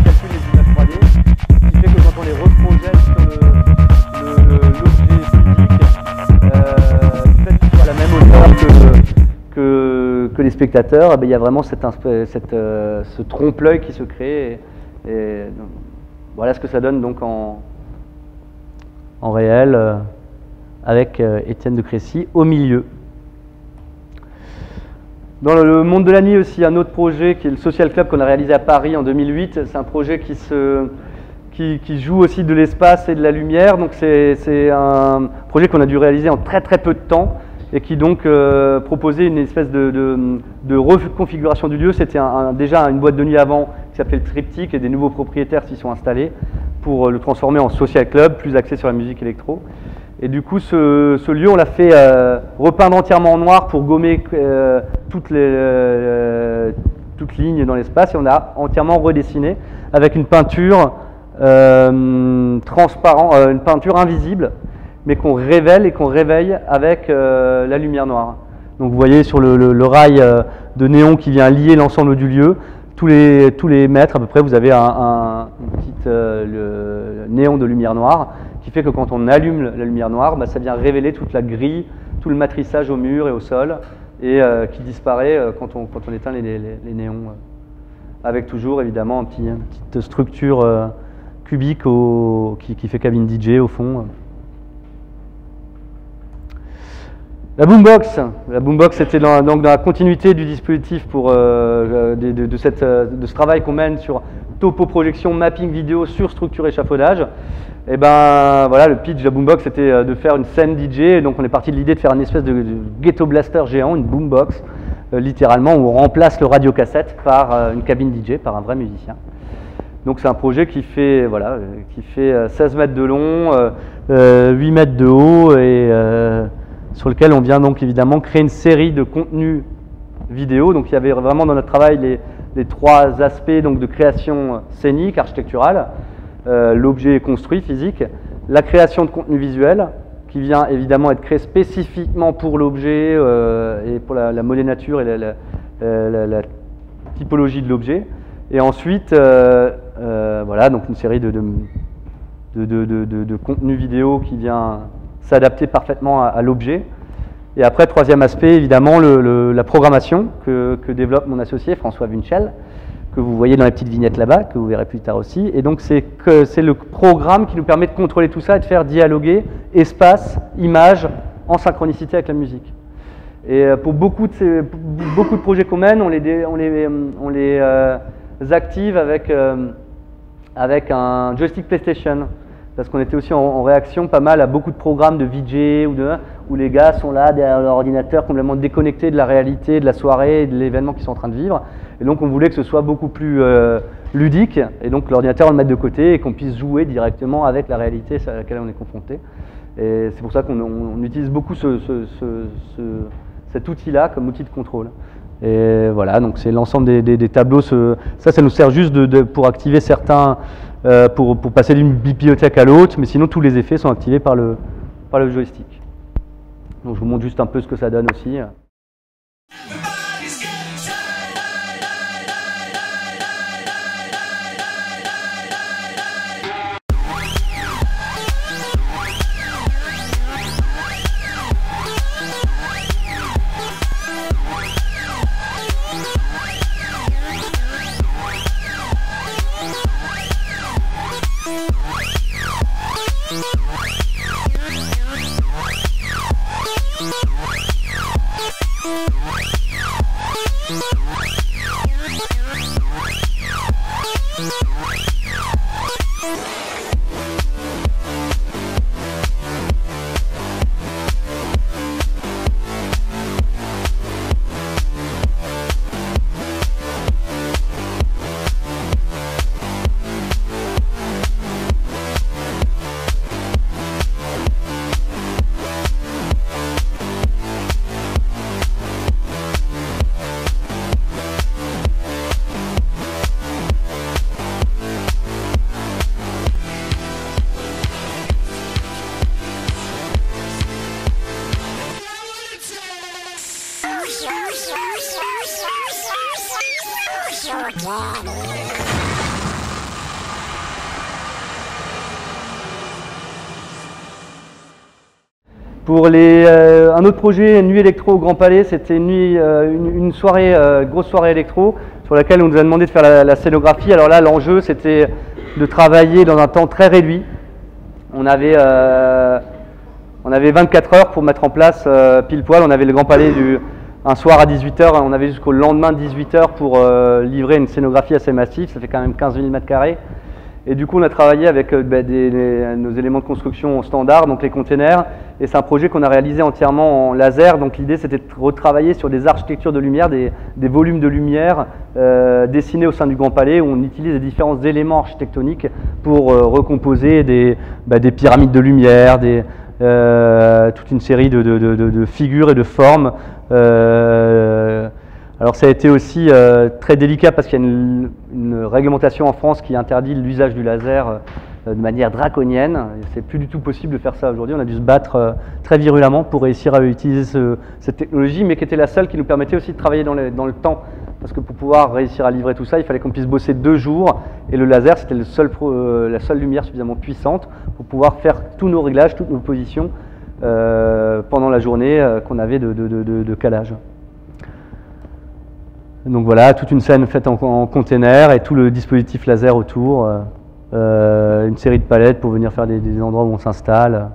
calcule les images 3D, qui fait que quand on les reprojette sur l'objet physique, du fait qu'il soit à la même hauteur que les spectateurs, eh bien, il y a vraiment ce trompe-l'œil qui se crée. Et donc, voilà ce que ça donne donc en réel avec Étienne de Crécy au milieu. Dans le monde de la nuit aussi, un autre projet qui est le Social Club qu'on a réalisé à Paris en 2008. C'est un projet qui joue aussi de l'espace et de la lumière. Donc c'est un projet qu'on a dû réaliser en très peu de temps et qui donc proposait une espèce de reconfiguration du lieu. C'était déjà une boîte de nuit avant qui s'appelait le Triptyque, et des nouveaux propriétaires s'y sont installés pour le transformer en social club, plus axé sur la musique électro. Et du coup, ce lieu, on l'a fait repeindre entièrement en noir pour gommer toutes lignes dans l'espace, et on a entièrement redessiné avec une peinture transparente, une peinture invisible, mais qu'on révèle et qu'on réveille avec la lumière noire. Donc vous voyez sur le rail de néon qui vient lier l'ensemble du lieu, tous les mètres à peu près, vous avez une petite néon de lumière noire qui fait que quand on allume la lumière noire, bah, ça vient révéler toute la grille, tout le matrissage au mur et au sol, et qui disparaît quand on éteint les néons, avec toujours évidemment une petite structure cubique qui fait cabine DJ au fond. La boombox était donc dans la continuité du dispositif de ce travail qu'on mène sur topo-projection, mapping vidéo sur structure échafaudage. Et ben voilà, le pitch de la boombox c'était de faire une scène DJ, et donc on est parti de l'idée de faire une espèce de ghetto blaster géant, une boombox, littéralement, où on remplace le radiocassette par une cabine DJ, par un vrai musicien. Donc c'est un projet qui fait 16 mètres de long, 8 mètres de haut, et sur lequel on vient donc évidemment créer une série de contenus vidéo. Donc il y avait vraiment dans notre travail les trois aspects donc, de création scénique, architecturale, l'objet construit, physique, la création de contenu visuel, qui vient évidemment être créé spécifiquement pour l'objet et pour la monnaie nature et la typologie de l'objet. Et ensuite, voilà, donc une série de contenus vidéo qui vient s'adapter parfaitement à l'objet. Et après, troisième aspect, évidemment, la programmation que développe mon associé François Wünschel, que vous voyez dans les petites vignettes là-bas, que vous verrez plus tard aussi. Et donc, c'est le programme qui nous permet de contrôler tout ça et de faire dialoguer espace, image, en synchronicité avec la musique. Et pour beaucoup de projets qu'on mène, on les active avec un joystick PlayStation. parce qu'on était aussi en réaction pas mal à beaucoup de programmes de VJ où les gars sont là derrière leur ordinateur complètement déconnectés de la réalité, de la soirée et de l'événement qu'ils sont en train de vivre. Et donc on voulait que ce soit beaucoup plus ludique, et donc l'ordinateur on le mette de côté et qu'on puisse jouer directement avec la réalité à laquelle on est confronté. Et c'est pour ça qu'on utilise beaucoup cet outil-là comme outil de contrôle. Et voilà, donc c'est l'ensemble des tableaux. Ça nous sert juste pour activer certains, pour passer d'une bibliothèque à l'autre, mais sinon tous les effets sont activés par le joystick. Donc je vous montre juste un peu ce que ça donne aussi. Pour un autre projet, Nuit électro au Grand Palais, c'était une soirée, grosse soirée électro, sur laquelle on nous a demandé de faire la scénographie. Alors là, l'enjeu, c'était de travailler dans un temps très réduit. On avait 24 heures pour mettre en place pile poil. On avait le Grand Palais un soir à 18 h, on avait jusqu'au lendemain de 18 h pour livrer une scénographie assez massive. Ça fait quand même 15 000 m². Et du coup, on a travaillé avec nos éléments de construction standards, donc les containers. Et c'est un projet qu'on a réalisé entièrement en laser. Donc l'idée, c'était de retravailler sur des architectures de lumière, des volumes de lumière dessinés au sein du Grand Palais, où on utilise les différents éléments architectoniques pour recomposer des pyramides de lumière, toute une série de figures et de formes. Alors ça a été aussi très délicat parce qu'il y a une réglementation en France qui interdit l'usage du laser de manière draconienne. C'est plus du tout possible de faire ça aujourd'hui. On a dû se battre très virulemment pour réussir à utiliser cette technologie, mais qui était la seule qui nous permettait aussi de travailler dans le temps. Parce que pour pouvoir réussir à livrer tout ça, il fallait qu'on puisse bosser 2 jours, et le laser c'était la seule lumière suffisamment puissante pour pouvoir faire tous nos réglages, toutes nos positions pendant la journée qu'on avait de calage. Donc voilà, toute une scène faite en container et tout le dispositif laser autour, une série de palettes pour venir faire des endroits où on s'installe.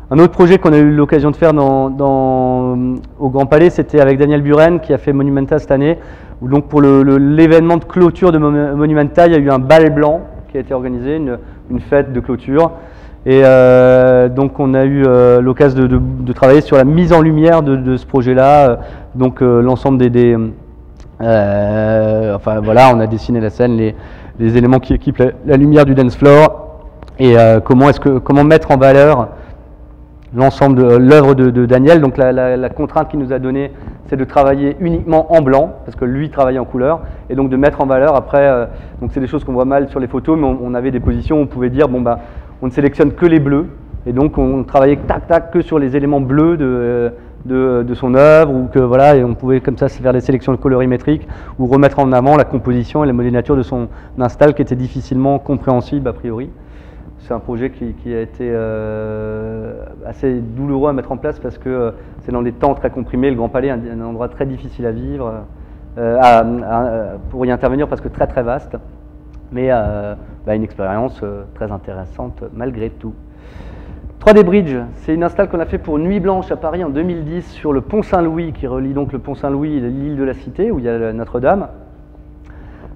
Un autre projet qu'on a eu l'occasion de faire au Grand Palais, c'était avec Daniel Buren qui a fait Monumenta cette année, où donc pour l'événement de clôture de Monumenta, il y a eu un bal blanc qui a été organisé, une fête de clôture. Et donc on a eu l'occasion de travailler sur la mise en lumière de ce projet-là, donc l'ensemble enfin voilà, on a dessiné la scène, les éléments qui équipent la lumière du dance floor, et comment mettre en valeur l'ensemble de l'œuvre de Daniel. Donc la contrainte qu'il nous a donnée, c'est de travailler uniquement en blanc, parce que lui travaillait en couleur, et donc de mettre en valeur après, donc c'est des choses qu'on voit mal sur les photos, mais on avait des positions où on pouvait dire, bon bah, on ne sélectionne que les bleus, et donc on travaillait tac tac que sur les éléments bleus de son œuvre, ou que voilà, et on pouvait comme ça faire des sélections colorimétriques ou remettre en avant la composition et la modélisation de son install qui était difficilement compréhensible a priori. C'est un projet qui a été assez douloureux à mettre en place parce que c'est dans des temps très comprimés. Le Grand Palais est un endroit très difficile à vivre, pour y intervenir parce que très très vaste, mais une expérience très intéressante malgré tout. 3D Bridge, c'est une install qu'on a fait pour Nuit Blanche à Paris en 2010 sur le pont Saint-Louis, qui relie donc le pont Saint-Louis et l'île de la Cité où il y a Notre-Dame.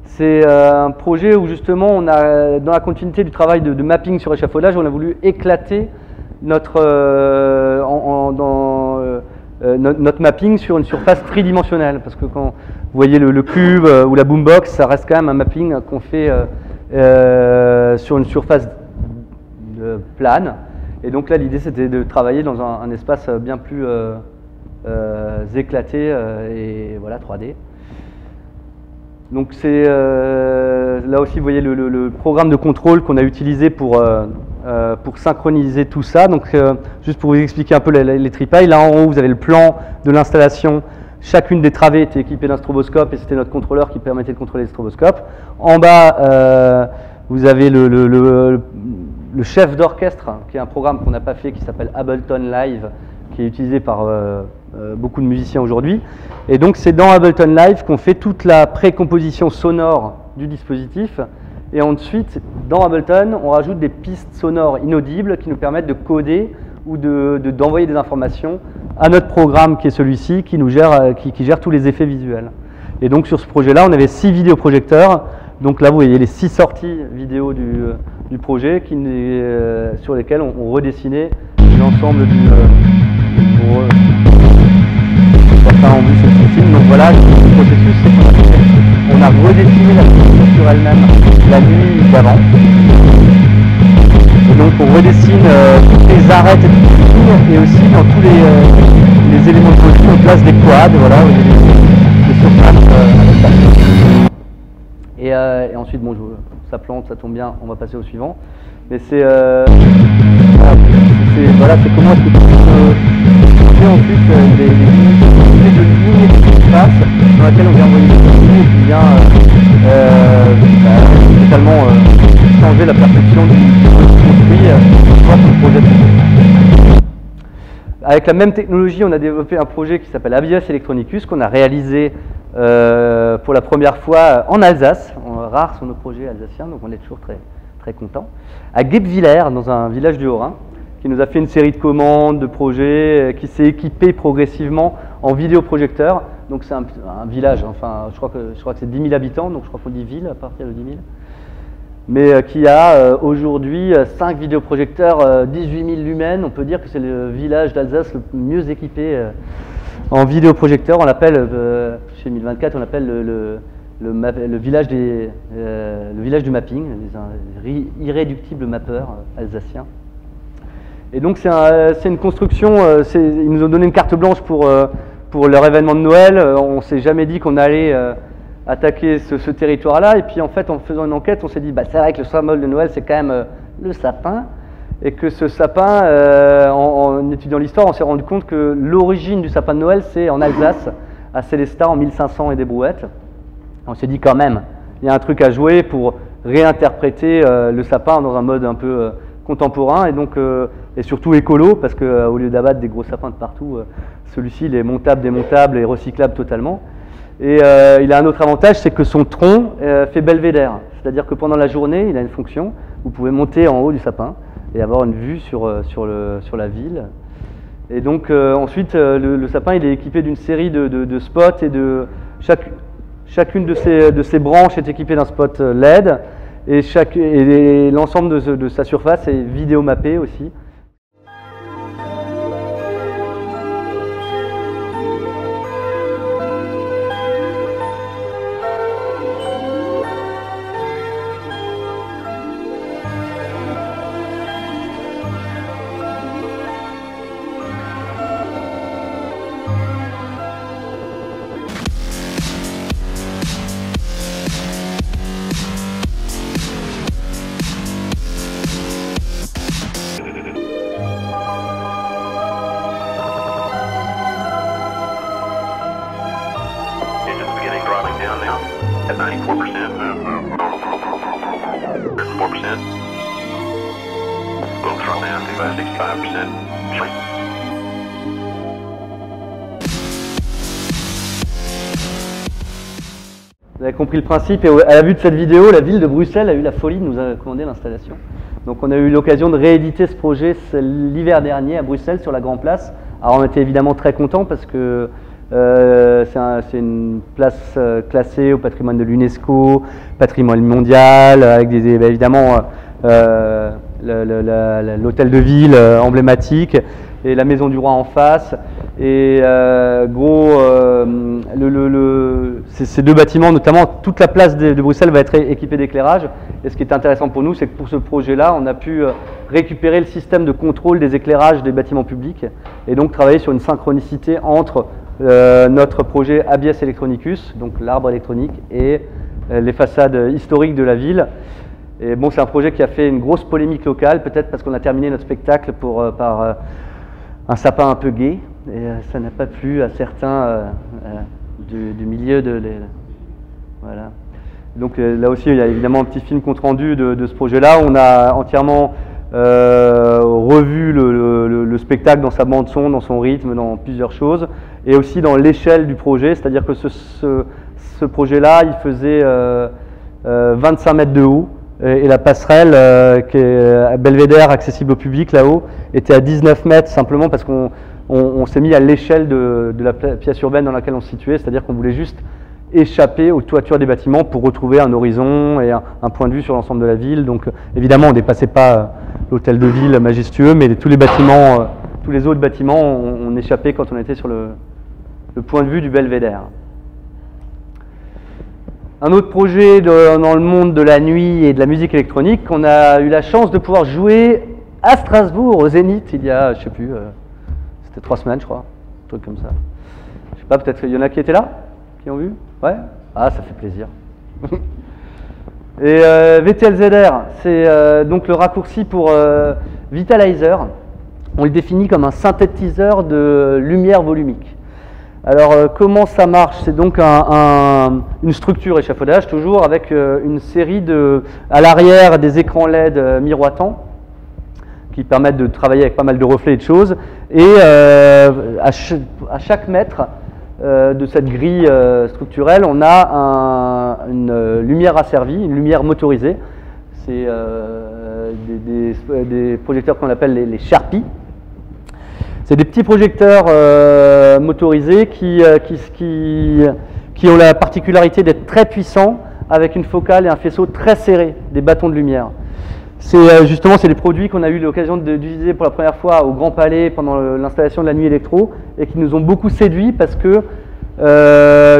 C'est un projet où justement on a, dans la continuité du travail de mapping sur échafaudage, on a voulu éclater notre, notre mapping sur une surface tridimensionnelle. Parce que quand vous voyez le cube ou la boombox, ça reste quand même un mapping qu'on fait sur une surface plane. Et donc là, l'idée, c'était de travailler dans un espace bien plus éclaté et voilà, 3D. Donc c'est là aussi, vous voyez le programme de contrôle qu'on a utilisé pour synchroniser tout ça. Donc juste pour vous expliquer un peu les tripailles, là en haut, vous avez le plan de l'installation. Chacune des travées était équipée d'un stroboscope et c'était notre contrôleur qui permettait de contrôler le stroboscope. En bas, vous avez le chef d'orchestre, qui est un programme qu'on n'a pas fait, qui s'appelle Ableton Live, qui est utilisé par beaucoup de musiciens aujourd'hui. Et donc c'est dans Ableton Live qu'on fait toute la précomposition sonore du dispositif. Et ensuite, dans Ableton, on rajoute des pistes sonores inaudibles qui nous permettent de coder ou d'envoyer des informations à notre programme qui est celui-ci, qui gère tous les effets visuels. Et donc sur ce projet-là, on avait 6 vidéoprojecteurs. Donc là, vous voyez les 6 sorties vidéo du projet sur lesquelles on redessinait l'ensemble du... certains ont vu ce petit film. Donc voilà, le processus, c'est qu'on a redessiné la structure sur elle-même la nuit d'avant. Et donc on redessine toutes les arêtes et toutes les lignes, et aussi dans tous les éléments de produit, on place des quads, voilà, où il y a des surfaces avec ça. Et ensuite, bon, ça plante, ça tombe bien, on va passer au suivant. Mais c'est voilà, c'est comment est-ce que tu peux ensuite les unités de lignes qui se passent, dans laquelle on vient envoyer des produits et qui vient totalement changer la perception du construit sur le projet. Avec la même technologie, on a développé un projet qui s'appelle Abios Electronicus, qu'on a réalisé pour la première fois en Alsace. Rares sont nos projets alsaciens, donc on est toujours très contents. À Guebwiller, dans un village du Haut-Rhin, qui nous a fait une série de commandes, de projets, qui s'est équipé progressivement en vidéoprojecteurs. Donc c'est un village, enfin je crois que c'est 10 000 habitants, donc je crois qu'on dit ville à partir de 10 000. Mais qui a aujourd'hui 5 vidéoprojecteurs, 18 000 lumens. On peut dire que c'est le village d'Alsace le mieux équipé en vidéoprojecteurs. On l'appelle, chez 1024, on l'appelle le village du mapping, les irréductibles mappeurs alsaciens. Et donc c'est une construction, ils nous ont donné une carte blanche pour leur événement de Noël. On ne s'est jamais dit qu'on allait attaquer ce territoire-là. Et puis en fait, en faisant une enquête, on s'est dit, bah, c'est vrai que le symbole de Noël, c'est quand même le sapin. Et que ce sapin, en étudiant l'histoire, on s'est rendu compte que l'origine du sapin de Noël, c'est en Alsace, à Célestat, en 1500 et des brouettes. On s'est dit quand même, il y a un truc à jouer pour réinterpréter le sapin dans un mode un peu contemporain et surtout écolo, parce qu'au lieu d'abattre des gros sapins de partout, celui-ci il est montable, démontable et recyclable totalement. Et il a un autre avantage, c'est que son tronc fait belvédère, c'est-à-dire que pendant la journée, il a une fonction, vous pouvez monter en haut du sapin et avoir une vue sur la ville. Et donc ensuite, le sapin il est équipé d'une série de spots et chacune de ces branches est équipée d'un spot LED et l'ensemble de sa surface est vidéo mappé aussi. At 94%, 4%. Little drop down to about 65%. Vous avez compris le principe, et à la vue de cette vidéo, la ville de Bruxelles a eu la folie de nous commander l'installation. Donc on a eu l'occasion de rééditer ce projet l'hiver dernier à Bruxelles sur la Grand Place. Alors on était évidemment très contents parce que C'est une place classée au patrimoine de l'UNESCO, patrimoine mondial, avec évidemment l'hôtel de ville emblématique et la maison du roi en face. Et ces deux bâtiments, notamment toute la place de Bruxelles va être équipée d'éclairage. Et ce qui est intéressant pour nous, c'est que pour ce projet-là, on a pu récupérer le système de contrôle des éclairages des bâtiments publics et donc travailler sur une synchronicité entre notre projet Habeas Electronicus, donc l'arbre électronique, et les façades historiques de la ville. Et bon, c'est un projet qui a fait une grosse polémique locale, peut-être parce qu'on a terminé notre spectacle par un sapin un peu gai, et ça n'a pas plu à certains du milieu voilà. Donc là aussi, il y a évidemment un petit film compte-rendu de ce projet-là. On a entièrement revu le spectacle dans sa bande-son, dans son rythme, dans plusieurs choses, et aussi dans l'échelle du projet, c'est-à-dire que ce projet-là, il faisait 25 mètres de haut, et la passerelle qui est à Belvédère, accessible au public là-haut, était à 19 mètres, simplement parce qu'on s'est mis à l'échelle de la pièce urbaine dans laquelle on se situait, c'est-à-dire qu'on voulait juste échapper aux toitures des bâtiments pour retrouver un horizon et un point de vue sur l'ensemble de la ville. Donc évidemment, on ne dépassait pas l'hôtel de ville majestueux, mais tous les bâtiments, tous les autres bâtiments, on échappait quand on était sur le point de vue du Belvédère. Un autre projet dans le monde de la nuit et de la musique électronique, on a eu la chance de pouvoir jouer à Strasbourg, au Zénith, il y a, je sais plus, c'était 3 semaines, je crois, un truc comme ça. Je sais pas, peut-être qu'il y en a qui étaient là, qui ont vu? Ouais? Ah, ça fait plaisir. Et VTLZR, c'est donc le raccourci pour Vitalizer. On le définit comme un synthétiseur de lumière volumique. Alors, comment ça marche? C'est donc une structure échafaudage, toujours, avec une série à l'arrière des écrans LED miroitants, qui permettent de travailler avec pas mal de reflets et de choses. Et à chaque mètre de cette grille structurelle, on a une lumière asservie, une lumière motorisée. C'est des projecteurs qu'on appelle les Sharpie. C'est des petits projecteurs motorisés qui ont la particularité d'être très puissants, avec une focale et un faisceau très serré, des bâtons de lumière. Justement, c'est des produits qu'on a eu l'occasion d'utiliser pour la première fois au Grand Palais pendant l'installation de la nuit électro, et qui nous ont beaucoup séduits parce que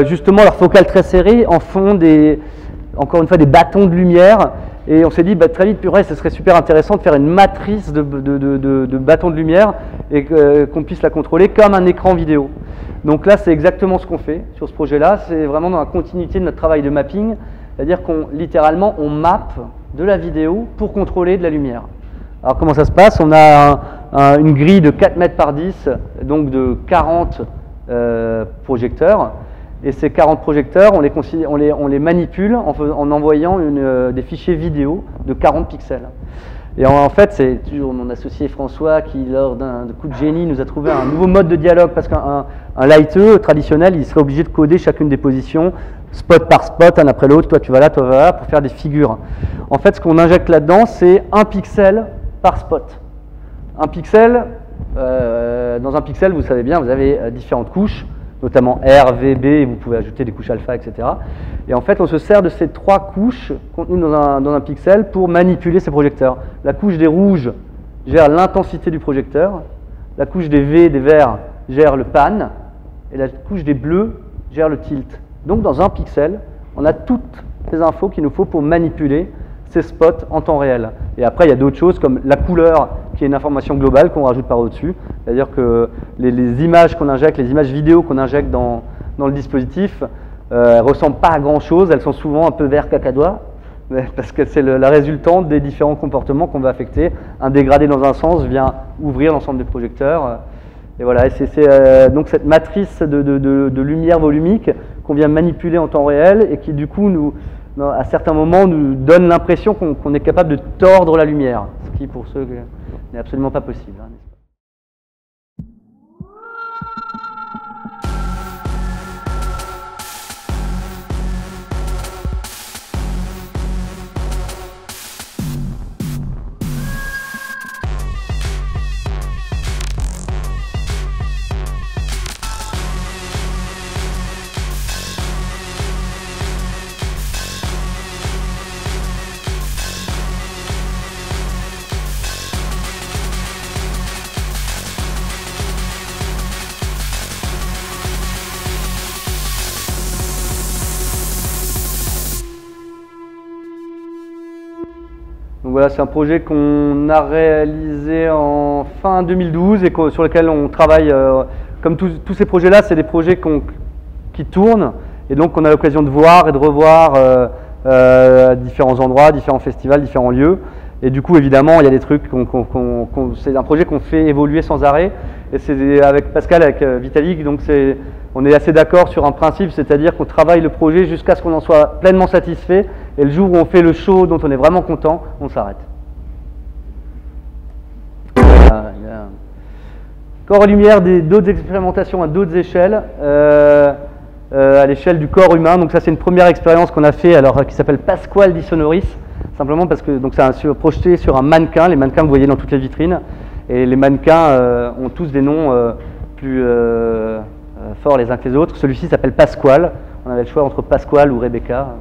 justement leur focale très serrée en font encore une fois des bâtons de lumière. Et on s'est dit, très vite, purée, ce serait super intéressant de faire une matrice de bâtons de lumière et qu'on puisse la contrôler comme un écran vidéo. Donc là, c'est exactement ce qu'on fait sur ce projet-là. C'est vraiment dans la continuité de notre travail de mapping, c'est-à-dire littéralement, on mappe de la vidéo pour contrôler de la lumière. Alors comment ça se passe? On a une grille de 4 mètres par 10, donc de 40 projecteurs. Et ces 40 projecteurs, on les manipule en envoyant des fichiers vidéo de 40 pixels. Et en fait, c'est toujours mon associé François qui, lors d'un coup de génie, nous a trouvé un nouveau mode de dialogue, parce qu'un lighteux traditionnel, il serait obligé de coder chacune des positions, spot par spot, un après l'autre, toi tu vas là, pour faire des figures. En fait, ce qu'on injecte là-dedans, c'est 1 pixel par spot. Un pixel, dans un pixel, vous savez bien, vous avez différentes couches, notamment R, V, B, et vous pouvez ajouter des couches alpha, etc. Et en fait, on se sert de ces 3 couches contenues dans un pixel pour manipuler ces projecteurs. La couche des rouges gère l'intensité du projecteur, la couche des V, des verts, gère le pan, et la couche des bleus gère le tilt. Donc, dans un pixel, on a toutes les infos qu'il nous faut pour manipuler ces spots en temps réel. Et après, il y a d'autres choses comme la couleur, qui est une information globale qu'on rajoute par au-dessus. C'est-à-dire que les images qu'on injecte, les images vidéo qu'on injecte dans le dispositif, ne ressemblent pas à grand-chose. Elles sont souvent un peu vert cacadois, parce que c'est la résultante des différents comportements qu'on va affecter. Un dégradé dans un sens vient ouvrir l'ensemble des projecteurs. Et voilà, c'est donc cette matrice de lumière volumique qu'on vient manipuler en temps réel et qui, du coup, à certains moments, nous donne l'impression qu'on est capable de tordre la lumière, ce qui, pour ceux, n'est absolument pas possible. Donc voilà, c'est un projet qu'on a réalisé en fin 2012 et sur lequel on travaille, comme tous ces projets-là, c'est des projets qui tournent et donc on a l'occasion de voir et de revoir à différents endroits, différents festivals, différents lieux. Et du coup, évidemment, il y a des trucs, c'est un projet qu'on fait évoluer sans arrêt. Et c'est avec Pascal, avec Vitalik, donc on est assez d'accord sur un principe, c'est-à-dire qu'on travaille le projet jusqu'à ce qu'on en soit pleinement satisfait. Et le jour où on fait le show dont on est vraiment content, on s'arrête. Corps et lumière, d'autres expérimentations à d'autres échelles. À l'échelle du corps humain. Donc ça, c'est une première expérience qu'on a fait, alors qui s'appelle Pasquale di Sonoris, simplement parce que c'est projeté sur un mannequin, les mannequins que vous voyez dans toutes les vitrines, et les mannequins ont tous des noms plus forts les uns que les autres. Celui-ci s'appelle Pasquale. On avait le choix entre Pasquale ou Rebecca.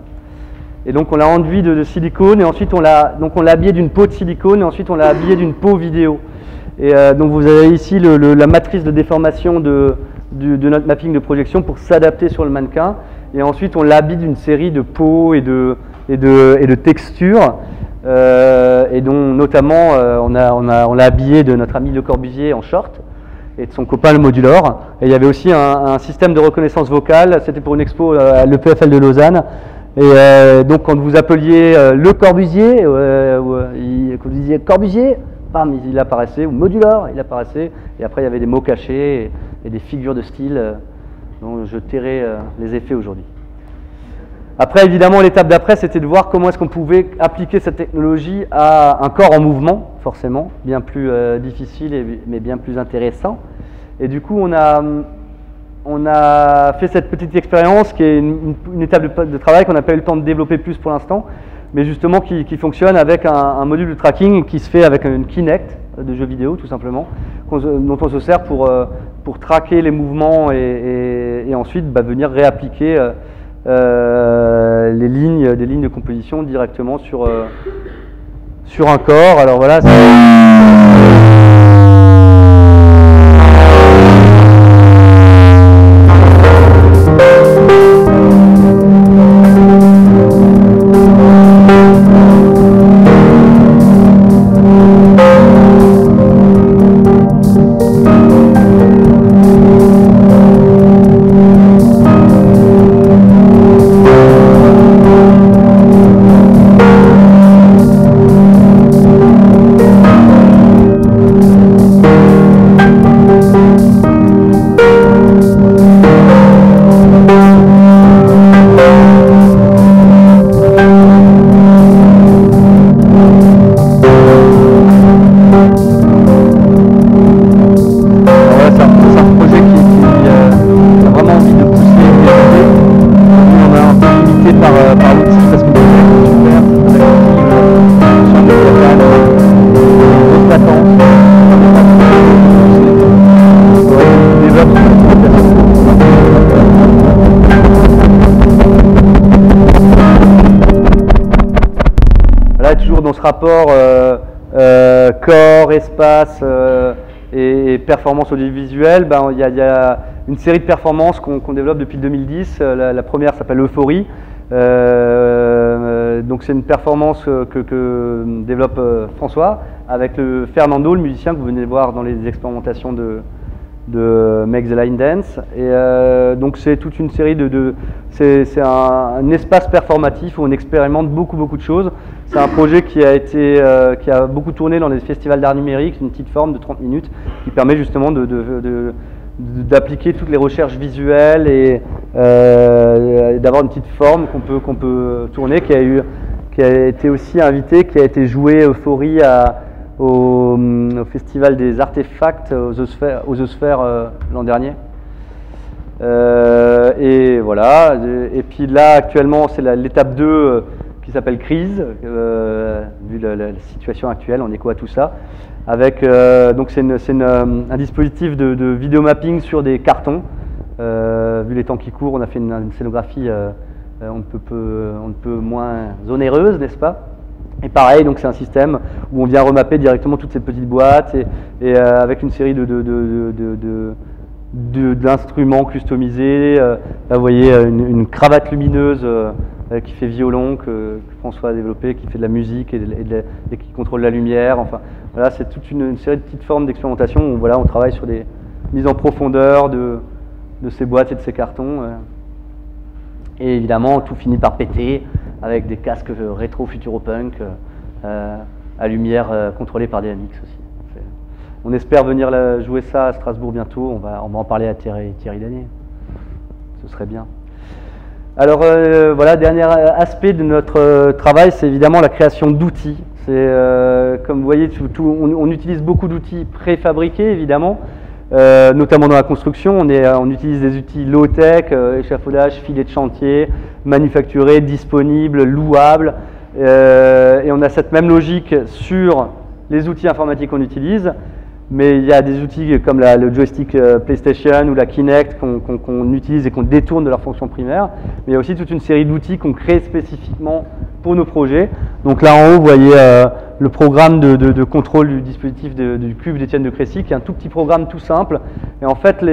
Et donc on l'a enduit de silicone, et ensuite on l'a habillé d'une peau de silicone, et ensuite on l'a habillé d'une peau vidéo. Et donc vous avez ici la matrice de déformation de notre mapping de projection pour s'adapter sur le mannequin, et ensuite on l'habille d'une série de peaux et de textures, et dont notamment on l'a habillé de notre ami Le Corbusier en short et de son copain le Modulor. Et il y avait aussi un système de reconnaissance vocale, c'était pour une expo à l'EPFL de Lausanne, et donc quand vous appeliez Le Corbusier, quand vous disiez Corbusier, bam, il apparaissait, ou Modulor, il apparaissait, et après il y avait des mots cachés et des figures de style dont je tairai les effets aujourd'hui. Après, évidemment, l'étape d'après, c'était de voir comment est-ce qu'on pouvait appliquer cette technologie à un corps en mouvement, forcément, bien plus difficile, mais bien plus intéressant. Et du coup, on a fait cette petite expérience qui est une étape de travail qu'on n'a pas eu le temps de développer plus pour l'instant, mais justement qui fonctionne avec un module de tracking qui se fait avec une Kinect de jeux vidéo, tout simplement, dont on se sert pour traquer les mouvements et ensuite venir réappliquer des lignes de composition directement sur un corps. Alors voilà. Rapport corps, espace et performance audiovisuelle, il y a une série de performances qu'on développe depuis 2010. La première s'appelle Euphorie. Donc c'est une performance que développe François avec Fernando, le musicien que vous venez de voir dans les expérimentations de Make the Line Dance. Et donc c'est toute une série c'est un espace performatif où on expérimente beaucoup de choses. C'est un projet qui a beaucoup tourné dans les festivals d'art numérique, une petite forme de 30 minutes qui permet justement d'appliquer toutes les recherches visuelles et d'avoir une petite forme qu'on peut tourner, qui a été aussi invité, qui a été joué Euphorie au Festival des Artefacts aux Osphères l'an dernier. Et voilà, et puis là actuellement c'est l'étape 2 qui s'appelle Crise, vu la situation actuelle, en écho à tout ça. Avec, donc c'est un dispositif de vidéo mapping sur des cartons. Vu les temps qui courent, on a fait une scénographie on ne peut moins onéreuse, n'est-ce pas? Et pareil, donc c'est un système où on vient remapper directement toutes ces petites boîtes et avec une série d'instruments customisés. Là, vous voyez une cravate lumineuse qui fait violon, que François a développé, qui fait de la musique et qui contrôle la lumière. Enfin, voilà, c'est toute une série de petites formes d'expérimentation où voilà, on travaille sur des mises en profondeur de ces boîtes et de ces cartons. Et évidemment, tout finit par péter avec des casques rétro-futuropunk à lumière contrôlée par DMX aussi. On espère venir jouer ça à Strasbourg bientôt. On va en parler à Thierry Danier. Ce serait bien. Alors voilà, dernier aspect de notre travail, c'est évidemment la création d'outils. Comme vous voyez, on utilise beaucoup d'outils préfabriqués, évidemment, notamment dans la construction. On utilise des outils low-tech, échafaudage, filets de chantier, manufacturés, disponibles, louables. Et on a cette même logique sur les outils informatiques qu'on utilise. Mais il y a des outils comme le joystick PlayStation ou la Kinect qu'on utilise et qu'on détourne de leur fonction primaire. Mais il y a aussi toute une série d'outils qu'on crée spécifiquement pour nos projets. Donc là en haut, vous voyez le programme de contrôle du dispositif du cube d'Étienne de Crécy, qui est un tout petit programme tout simple. Et en fait,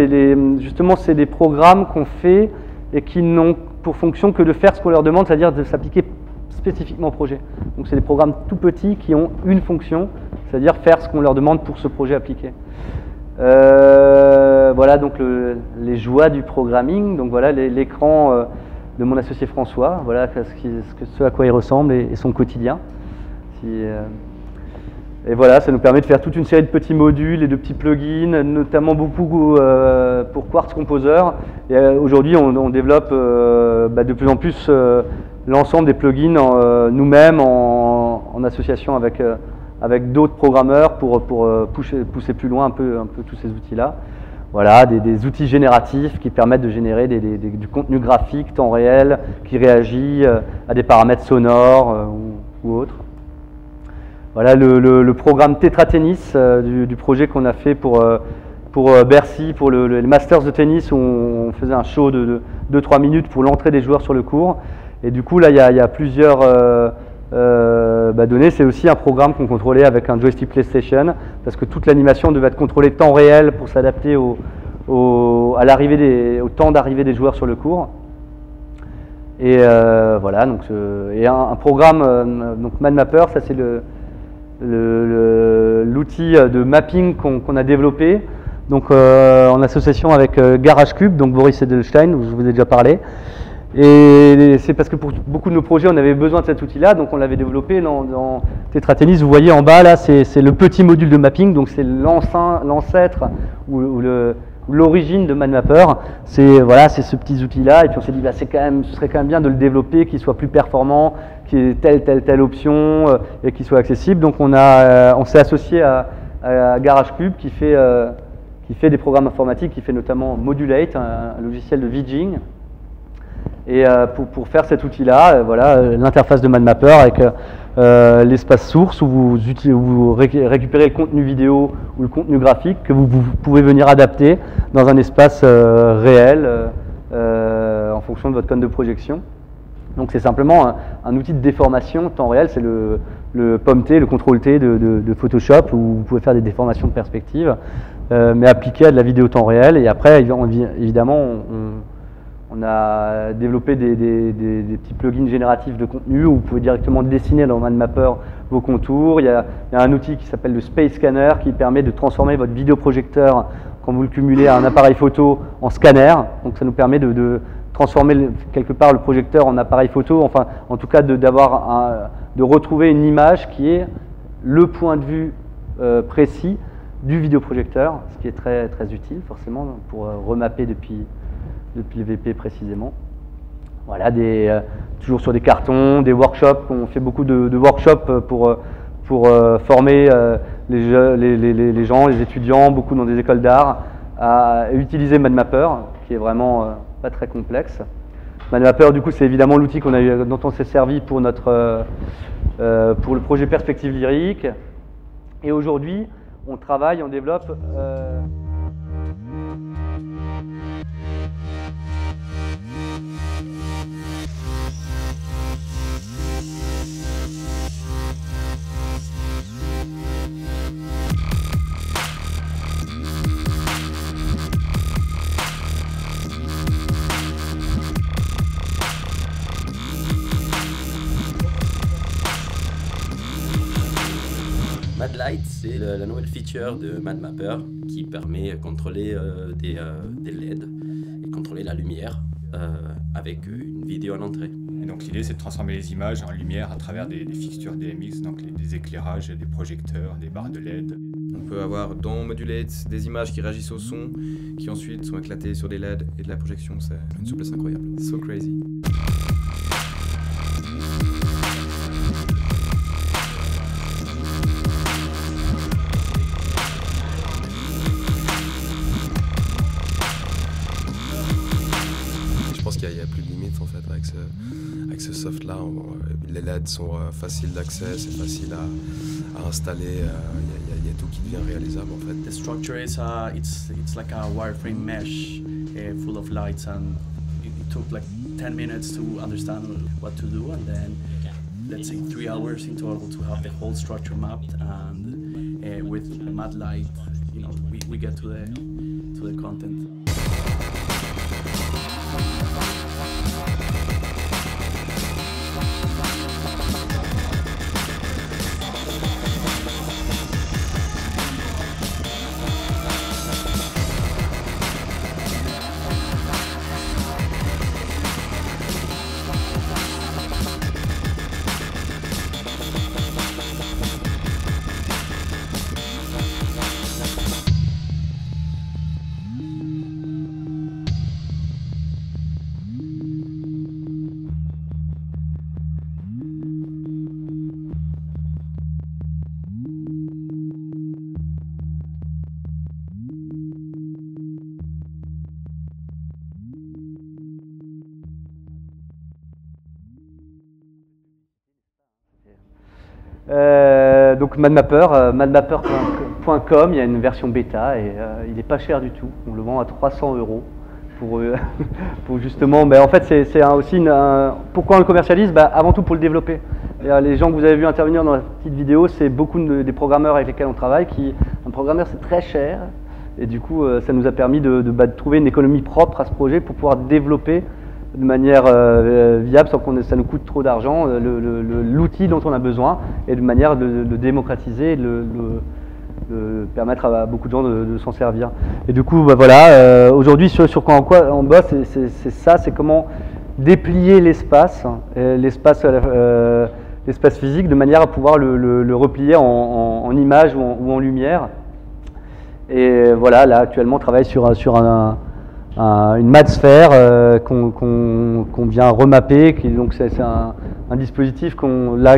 justement, c'est des programmes qu'on fait et qui n'ont pour fonction que de faire ce qu'on leur demande, c'est-à-dire de s'appliquer spécifiquement au projet. Donc c'est des programmes tout petits qui ont une fonction, c'est-à-dire faire ce qu'on leur demande pour ce projet appliqué. Voilà donc les joies du programming. Donc voilà l'écran de mon associé François. Voilà ce à quoi il ressemble et son quotidien. Et voilà, ça nous permet de faire toute une série de petits modules et de petits plugins, notamment beaucoup pour Quartz Composer. Et aujourd'hui, on développe de plus en plus l'ensemble des plugins nous-mêmes en association avec d'autres programmeurs pour pousser plus loin un peu tous ces outils-là. Voilà, des outils génératifs qui permettent de générer du contenu graphique temps réel qui réagit à des paramètres sonores ou autres. Voilà le programme Tetra Tennis du projet qu'on a fait pour Bercy, pour le Masters de tennis, où on faisait un show de 2-3 minutes pour l'entrée des joueurs sur le court. Et du coup, là, il y a plusieurs données. C'est aussi un programme qu'on contrôlait avec un joystick PlayStation, parce que toute l'animation devait être contrôlée temps réel pour s'adapter au temps d'arrivée des joueurs sur le court. Et voilà, donc, et un programme, donc MadMapper, ça c'est l'outil de mapping qu'on a développé, donc en association avec GarageCube, donc Boris Edelstein, où je vous ai déjà parlé. Et c'est parce que pour beaucoup de nos projets, on avait besoin de cet outil-là, donc on l'avait développé dans Tetra Tennis. Vous voyez en bas, là, c'est le petit module de mapping, donc c'est l'ancêtre ou l'origine de MadMapper. C'est ce petit outil-là, et puis on s'est dit, ce serait quand même bien de le développer, qu'il soit plus performant, qu'il y ait telle option, et qu'il soit accessible. Donc on s'est associé à GarageCube qui fait des programmes informatiques, qui fait notamment Modulate, un logiciel de VJing. Et pour faire cet outil-là, voilà l'interface de MadMapper avec l'espace source où vous récupérez le contenu vidéo ou le contenu graphique que vous pouvez venir adapter dans un espace réel en fonction de votre cône de projection. Donc c'est simplement un outil de déformation temps réel, c'est le POM-T, le contrôle-T de Photoshop, où vous pouvez faire des déformations de perspective, mais appliqué à de la vidéo temps réel. Et après, évidemment, on a développé des petits plugins génératifs de contenu où vous pouvez directement dessiner dans MadMapper vos contours. Il y a un outil qui s'appelle le Space Scanner qui permet de transformer votre vidéoprojecteur, quand vous le cumulez à un appareil photo, en scanner. Donc ça nous permet de transformer quelque part le projecteur en appareil photo, enfin en tout cas de retrouver une image qui est le point de vue précis du vidéoprojecteur, ce qui est très, très utile forcément pour remapper depuis le VP précisément. Voilà, toujours sur des cartons, des workshops. On fait beaucoup de workshops pour former les gens, les étudiants, beaucoup dans des écoles d'art, à utiliser MadMapper, qui est vraiment pas très complexe. MadMapper, du coup, c'est évidemment l'outil dont on s'est servi pour le projet Perspective Lyrique. Et aujourd'hui, on développe Light, c'est la nouvelle feature de MadMapper qui permet de contrôler des LED et contrôler la lumière avec une vidéo en entrée. Et donc l'idée c'est de transformer les images en lumière à travers des fixtures DMX, donc des éclairages, des projecteurs, des barres de LED. On peut avoir dans Modulate des images qui réagissent au son, qui ensuite sont éclatées sur des LED et de la projection, c'est une souplesse incroyable. So crazy. Je pense qu'il n'y a plus de limite en fait avec ce soft là. Les LED sont faciles d'accès, c'est facile à installer. Il y a tout qui devient réalisable en fait. The structure is it's like a wireframe mesh full of lights, and it took like 10 minutes to understand what to do, and then let's say 3 hours in total to have the whole structure mapped. And with MadLight, you know, we get to the content. Donc MadMapper, madmapper.com, il y a une version bêta et il n'est pas cher du tout. On le vend à 300 € pour justement. En fait, c'est aussi pourquoi on le commercialise? Avant tout pour le développer. Les gens que vous avez vu intervenir dans la petite vidéo, c'est beaucoup des programmeurs avec lesquels on travaille. Un programmeur, c'est très cher et du coup, ça nous a permis de trouver une économie propre à ce projet pour pouvoir développer de manière viable sans que ça nous coûte trop d'argent l'outil dont on a besoin et de manière de le démocratiser et de permettre à beaucoup de gens de s'en servir. Et du coup, voilà, aujourd'hui sur quoi on bosse, c'est ça, c'est comment déplier l'espace physique de manière à pouvoir le replier en image ou en lumière. Et voilà, là actuellement on travaille sur une MadSphere qu'on vient remapper, donc c'est un dispositif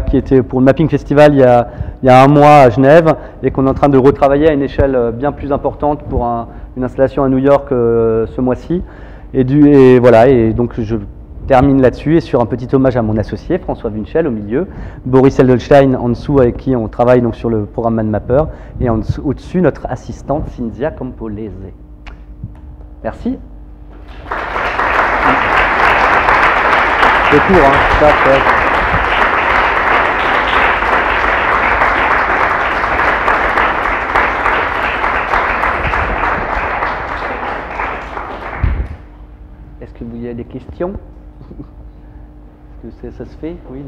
qui était pour le Mapping Festival il y a un mois à Genève et qu'on est en train de retravailler à une échelle bien plus importante pour une installation à New York ce mois-ci. Et voilà, et donc je termine là-dessus et sur un petit hommage à mon associé François Wünschel au milieu, Boris Edelstein en dessous avec qui on travaille donc sur le programme MadMapper et au-dessus notre assistante Cynthia Campolese. Merci. C'est court, hein, ça, Est-ce qu'il y a des questions? Est-ce que ça se fait? Oui.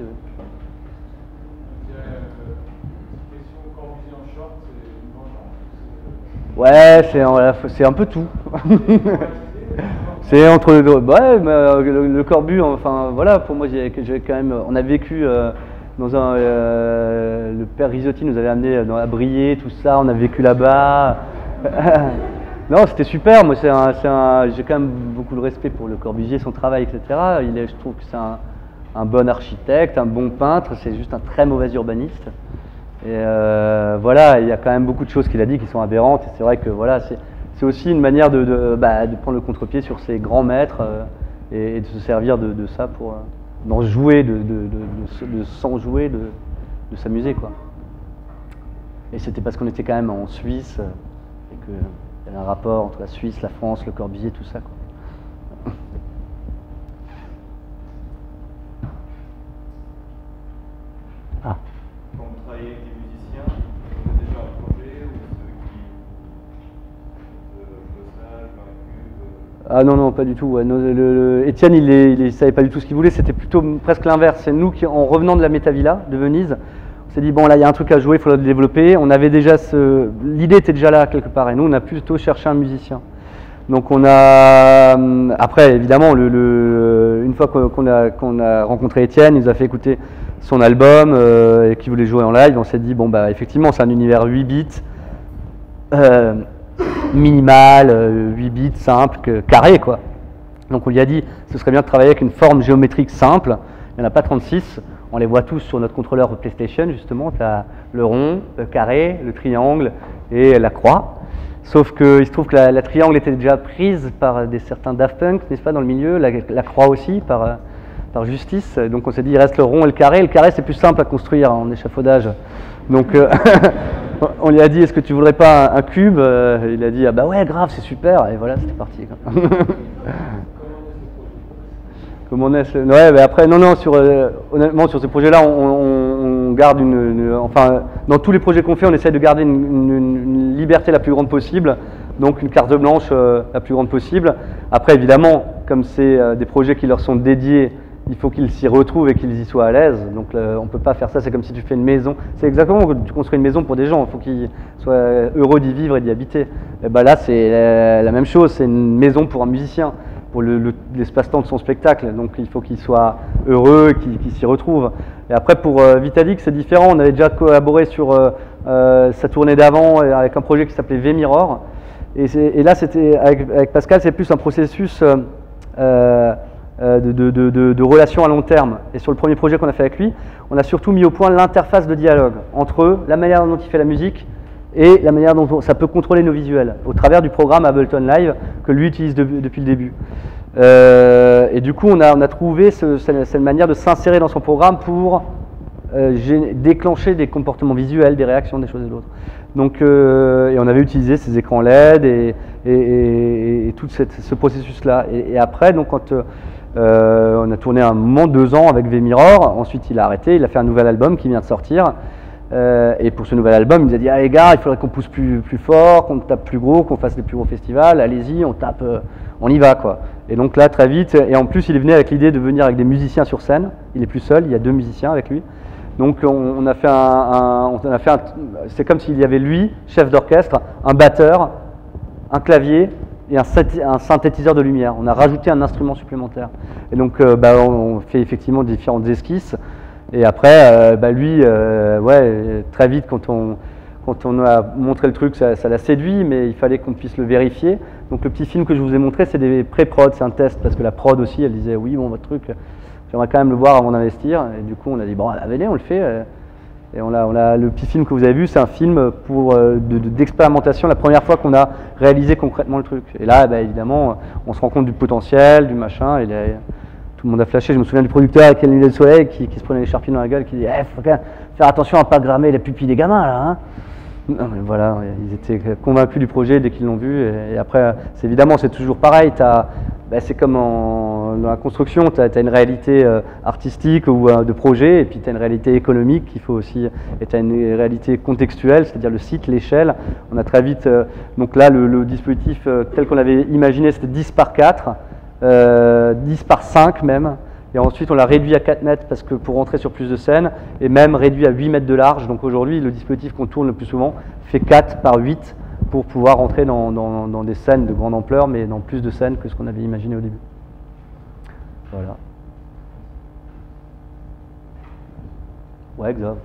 Ouais, c'est un peu tout. C'est entre le Corbu, enfin voilà, pour moi j'ai quand même, on a vécu dans le père Risotti nous avait amené dans la Briée, tout ça, on a vécu là-bas. Non, c'était super, moi j'ai quand même beaucoup de respect pour Le Corbusier, son travail, etc. Je trouve que c'est un bon architecte, un bon peintre, c'est juste un très mauvais urbaniste. Et voilà, il y a quand même beaucoup de choses qu'il a dit qui sont aberrantes, et c'est vrai que voilà, c'est aussi une manière de prendre le contre-pied sur ses grands maîtres et de se servir de ça pour d'en jouer, de s'en jouer, de s'amuser, quoi. Et c'était parce qu'on était quand même en Suisse et qu'il y avait un rapport entre la Suisse, la France, Le Corbusier, tout ça, quoi. Ah. Quand vous travaillez avec des musiciens, vous avez déjà un projet ou ceux qui Ah non, pas du tout. Ouais. Étienne, il savait pas du tout ce qu'il voulait, c'était plutôt presque l'inverse. C'est nous qui, en revenant de la Métavilla de Venise, On s'est dit, bon, là, il y a un truc à jouer, il faut le développer. On avait déjà l'idée était déjà là quelque part, et nous, on a plutôt cherché un musicien. Donc on a, après évidemment, une fois qu'on a rencontré Étienne, il nous a fait écouter son album et qu'il voulait jouer en live, on s'est dit, bon bah effectivement c'est un univers 8 bits, minimal, 8 bits, simple, carré quoi. Donc on lui a dit, ce serait bien de travailler avec une forme géométrique simple, il n'y en a pas 36, on les voit tous sur notre contrôleur PlayStation justement, tu as le rond, le carré, le triangle et la croix. Sauf qu'il se trouve que la triangle était déjà prise par certains Daft Punk, n'est-ce pas, dans le milieu, la croix aussi, par Justice. Donc on s'est dit, il reste le rond et le carré. Le carré, c'est plus simple à construire en échafaudage. Donc on lui a dit, est-ce que tu voudrais pas un cube? Il a dit, ah bah ouais, grave, c'est super. Et voilà, c'était parti. Comment on est ouais, mais après, non, honnêtement, sur ces projets-là, on garde enfin, dans tous les projets qu'on fait, on essaie de garder une liberté la plus grande possible, donc une carte blanche la plus grande possible. Après, évidemment, comme c'est des projets qui leur sont dédiés, il faut qu'ils s'y retrouvent et qu'ils y soient à l'aise. Donc, on ne peut pas faire ça, c'est comme si tu fais une maison. C'est exactement comme tu construis une maison pour des gens, il faut qu'ils soient heureux d'y vivre et d'y habiter. Et ben là, c'est la même chose, c'est une maison pour un musicien, pour l'espace-temps de son spectacle, donc il faut qu'il soit heureux, qu'il s'y retrouve. Et après pour Vitalik c'est différent, on avait déjà collaboré sur sa tournée d'avant avec un projet qui s'appelait V-Mirror, et là c'était avec Pascal, c'est plus un processus de relation à long terme. Et sur le premier projet qu'on a fait avec lui, on a surtout mis au point l'interface de dialogue entre la manière dont il fait la musique et la manière dont ça peut contrôler nos visuels, au travers du programme Ableton Live que lui utilise depuis le début. Et du coup, on a trouvé cette manière de s'insérer dans son programme pour déclencher des comportements visuels, des réactions, des choses et d'autres. Donc, et on avait utilisé ces écrans LED et tout ce processus-là. Et après, donc, quand on a tourné un moment, 2 ans avec V-Mirror, ensuite il a arrêté, il a fait un nouvel album qui vient de sortir. Et pour ce nouvel album, il nous a dit, ah les gars, il faudrait qu'on pousse plus fort, qu'on tape plus gros, qu'on fasse les plus gros festivals, allez-y, on tape, on y va quoi. Et donc là, très vite, et en plus il est venu avec l'idée de venir avec des musiciens sur scène, il est plus seul, il y a 2 musiciens avec lui. Donc on a fait c'est comme s'il y avait lui, chef d'orchestre, un batteur, un clavier et un synthétiseur de lumière. On a rajouté un instrument supplémentaire. Et donc on fait effectivement différentes esquisses. Et après, lui, ouais, très vite, quand on a montré le truc, ça l'a séduit, mais il fallait qu'on puisse le vérifier. Donc le petit film que je vous ai montré, c'est des pré-prod, c'est un test, parce que la prod aussi, elle disait, oui, bon, votre truc, j'aimerais quand même le voir avant d'investir. Et du coup, on a dit, bon, venez, on le fait. Et le petit film que vous avez vu, c'est un film d'expérimentation, la première fois qu'on a réalisé concrètement le truc. Et là, évidemment, on se rend compte du potentiel, du machin, et tout le monde a flashé. Je me souviens du producteur avec les lunettes de soleil qui se prenait les charpies dans la gueule, qui disait faut faire attention à ne pas grammer les pupilles des gamins là. Hein. Non, mais voilà, ils étaient convaincus du projet dès qu'ils l'ont vu. Et après, évidemment, c'est toujours pareil. C'est comme dans la construction, tu as une réalité artistique ou de projet, et puis tu as une réalité économique qu'il faut aussi, et tu as une réalité contextuelle, c'est-à-dire le site, l'échelle. On a très vite, donc là, le dispositif tel qu'on l'avait imaginé, c'était 10 par 4. 10 par 5 même, et ensuite on l'a réduit à 4 mètres parce que pour rentrer sur plus de scènes, et même réduit à 8 mètres de large. Donc aujourd'hui le dispositif qu'on tourne le plus souvent fait 4 par 8 pour pouvoir rentrer dans des scènes de grande ampleur, mais dans plus de scènes que ce qu'on avait imaginé au début. Voilà. Ouais, grave.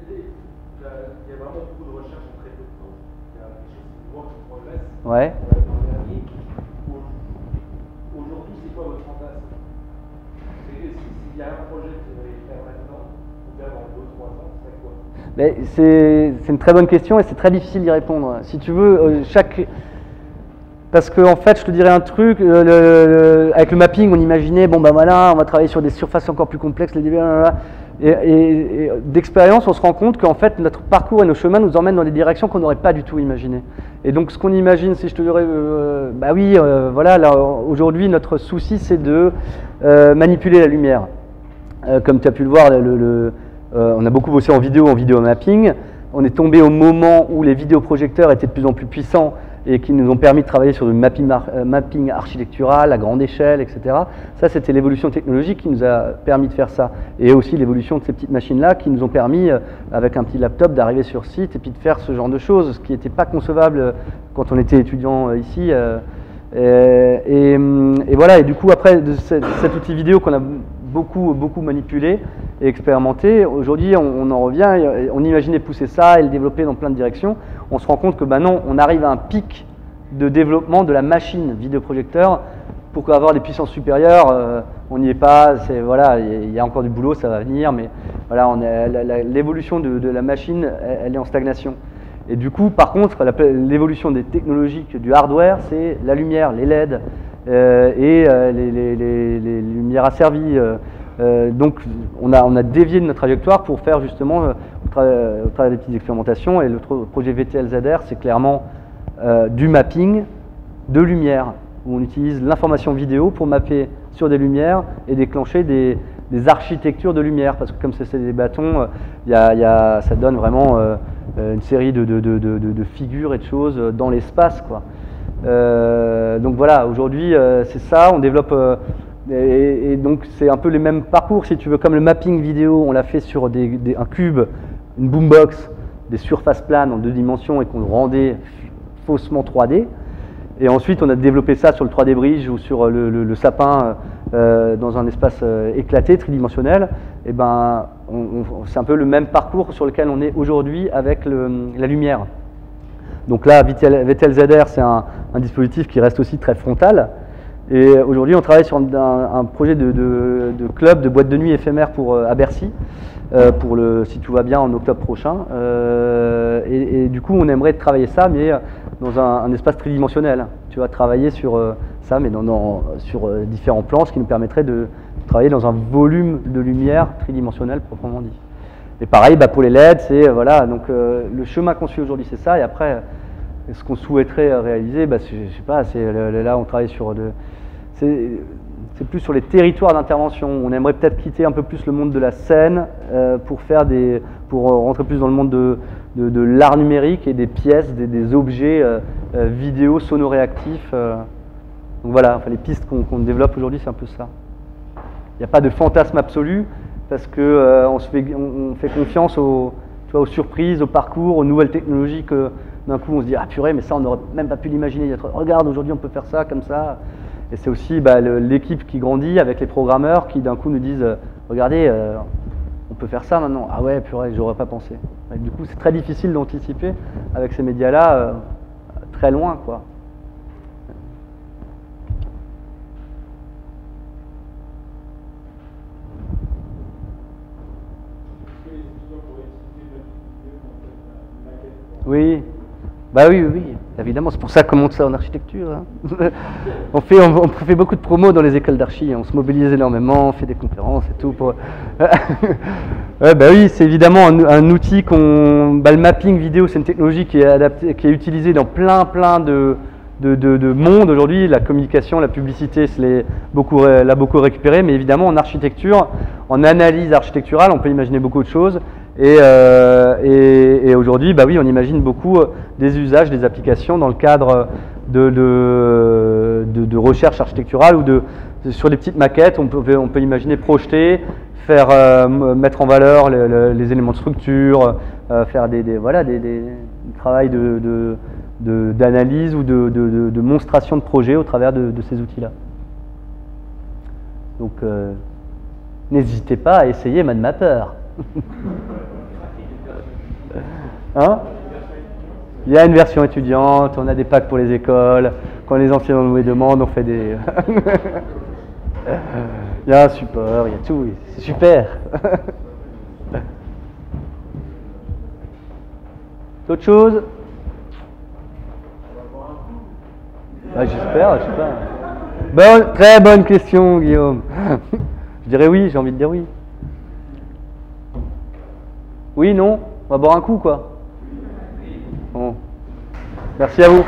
Il y a vraiment beaucoup de recherches en très peu de temps. Il y a quelque chose qui work in progress. Ouais. Aujourd'hui, c'est quoi votre fantasme? S'il y a un projet que vous allez faire maintenant, ou bien dans 2-3 ans, c'est quoi? C'est une très bonne question et c'est très difficile d'y répondre. Si tu veux, parce qu'en fait, je te dirais un truc, avec le mapping, on imaginait, bon voilà, on va travailler sur des surfaces encore plus complexes, et d'expérience, on se rend compte qu'en fait, notre parcours et nos chemins nous emmènent dans des directions qu'on n'aurait pas du tout imaginées. Et donc, ce qu'on imagine, si je te dirais, voilà, aujourd'hui, notre souci, c'est de manipuler la lumière. Comme tu as pu le voir, on a beaucoup bossé en vidéo mapping. On est tombé au moment où les vidéoprojecteurs étaient de plus en plus puissants et qui nous ont permis de travailler sur du mapping architectural à grande échelle, etc. Ça, c'était l'évolution technologique qui nous a permis de faire ça. Et aussi l'évolution de ces petites machines-là qui nous ont permis, avec un petit laptop, d'arriver sur site et puis de faire ce genre de choses, ce qui n'était pas concevable quand on était étudiant ici. Et voilà, et du coup, après de cet outil vidéo qu'on a beaucoup manipulé et expérimenté, aujourd'hui, on en revient, on imaginait pousser ça et le développer dans plein de directions. On se rend compte que bah non, on arrive à un pic de développement de la machine vidéoprojecteur pour avoir des puissances supérieures. On n'y est pas, voilà, il y a encore du boulot, ça va venir, mais voilà, l'évolution de la machine, elle est en stagnation. Et du coup, par contre, l'évolution des technologies du hardware, c'est la lumière, les LED les lumières asservies. Donc, on a dévié de notre trajectoire pour faire justement, au travers des petites expérimentations, et le projet VTL-ZR, c'est clairement du mapping de lumière, où on utilise l'information vidéo pour mapper sur des lumières et déclencher des architectures de lumière, parce que comme c'est des bâtons, ça donne vraiment une série de figures et de choses dans l'espace, quoi. Donc voilà, aujourd'hui c'est ça, on développe et donc c'est un peu les mêmes parcours, si tu veux, comme le mapping vidéo, on l'a fait sur un cube, une boombox, des surfaces planes en 2 dimensions et qu'on rendait faussement 3D. Et ensuite on a développé ça sur le 3D Bridge ou sur le sapin dans un espace éclaté, tridimensionnel. Et ben c'est un peu le même parcours sur lequel on est aujourd'hui avec la lumière. Donc là, VTL-ZR, c'est un dispositif qui reste aussi très frontal. Et aujourd'hui, on travaille sur un projet de club, de boîte de nuit éphémère à Bercy, si tout va bien, en octobre prochain. Et du coup, on aimerait travailler ça, mais dans un espace tridimensionnel. Tu vas travailler sur ça, mais sur différents plans, ce qui nous permettrait de travailler dans un volume de lumière tridimensionnel proprement dit. Et pareil, bah, pour les LED, c'est voilà, donc le chemin qu'on suit aujourd'hui, c'est ça. Et après, ce qu'on souhaiterait réaliser, bah, je sais pas, là on travaille sur c'est plus sur les territoires d'intervention. On aimerait peut-être quitter un peu plus le monde de la scène pour rentrer plus dans le monde de l'art numérique et des pièces, des objets vidéo sonoréactifs. Donc voilà, enfin, les pistes qu'on développe aujourd'hui, c'est un peu ça. Il n'y a pas de fantasme absolu, parce que on fait confiance aux surprises, au parcours, aux nouvelles technologies que d'un coup on se dit ah purée, mais ça on n'aurait même pas pu l'imaginer. Regarde, aujourd'hui on peut faire ça comme ça. Et c'est aussi l'équipe qui grandit avec les programmeurs qui d'un coup nous disent regardez, on peut faire ça maintenant. Ah ouais, purée, j'aurais pas pensé. Et du coup c'est très difficile d'anticiper avec ces médias-là très loin, quoi. Oui, bah oui, évidemment, c'est pour ça qu'on monte ça en architecture. Hein. on fait beaucoup de promos dans les écoles d'archi, on se mobilise énormément, on fait des conférences et tout. Ouais, bah oui, c'est évidemment un outil le mapping vidéo, c'est une technologie qui est utilisée dans plein de monde aujourd'hui. La communication, la publicité l'a beaucoup récupéré, mais évidemment en architecture, en analyse architecturale, on peut imaginer beaucoup de choses. Et aujourd'hui, bah oui, on imagine beaucoup des usages, des applications dans le cadre de recherche architecturale ou sur des petites maquettes. On peut imaginer projeter, mettre en valeur les éléments de structure, faire des travail d'analyse ou de monstration de projet au travers de ces outils-là. Donc, n'hésitez pas à essayer MadMapper. Hein? Il y a une version étudiante, on a des packs pour les écoles, quand les enseignants nous les demandent, on fait des... Il y a un support, il y a tout, c'est super. D'autres choses? Bah, j'espère, je sais pas. Très bonne question, Guillaume. Je dirais oui, j'ai envie de dire oui. Oui, non? On va boire un coup, quoi. Bon. Merci à vous.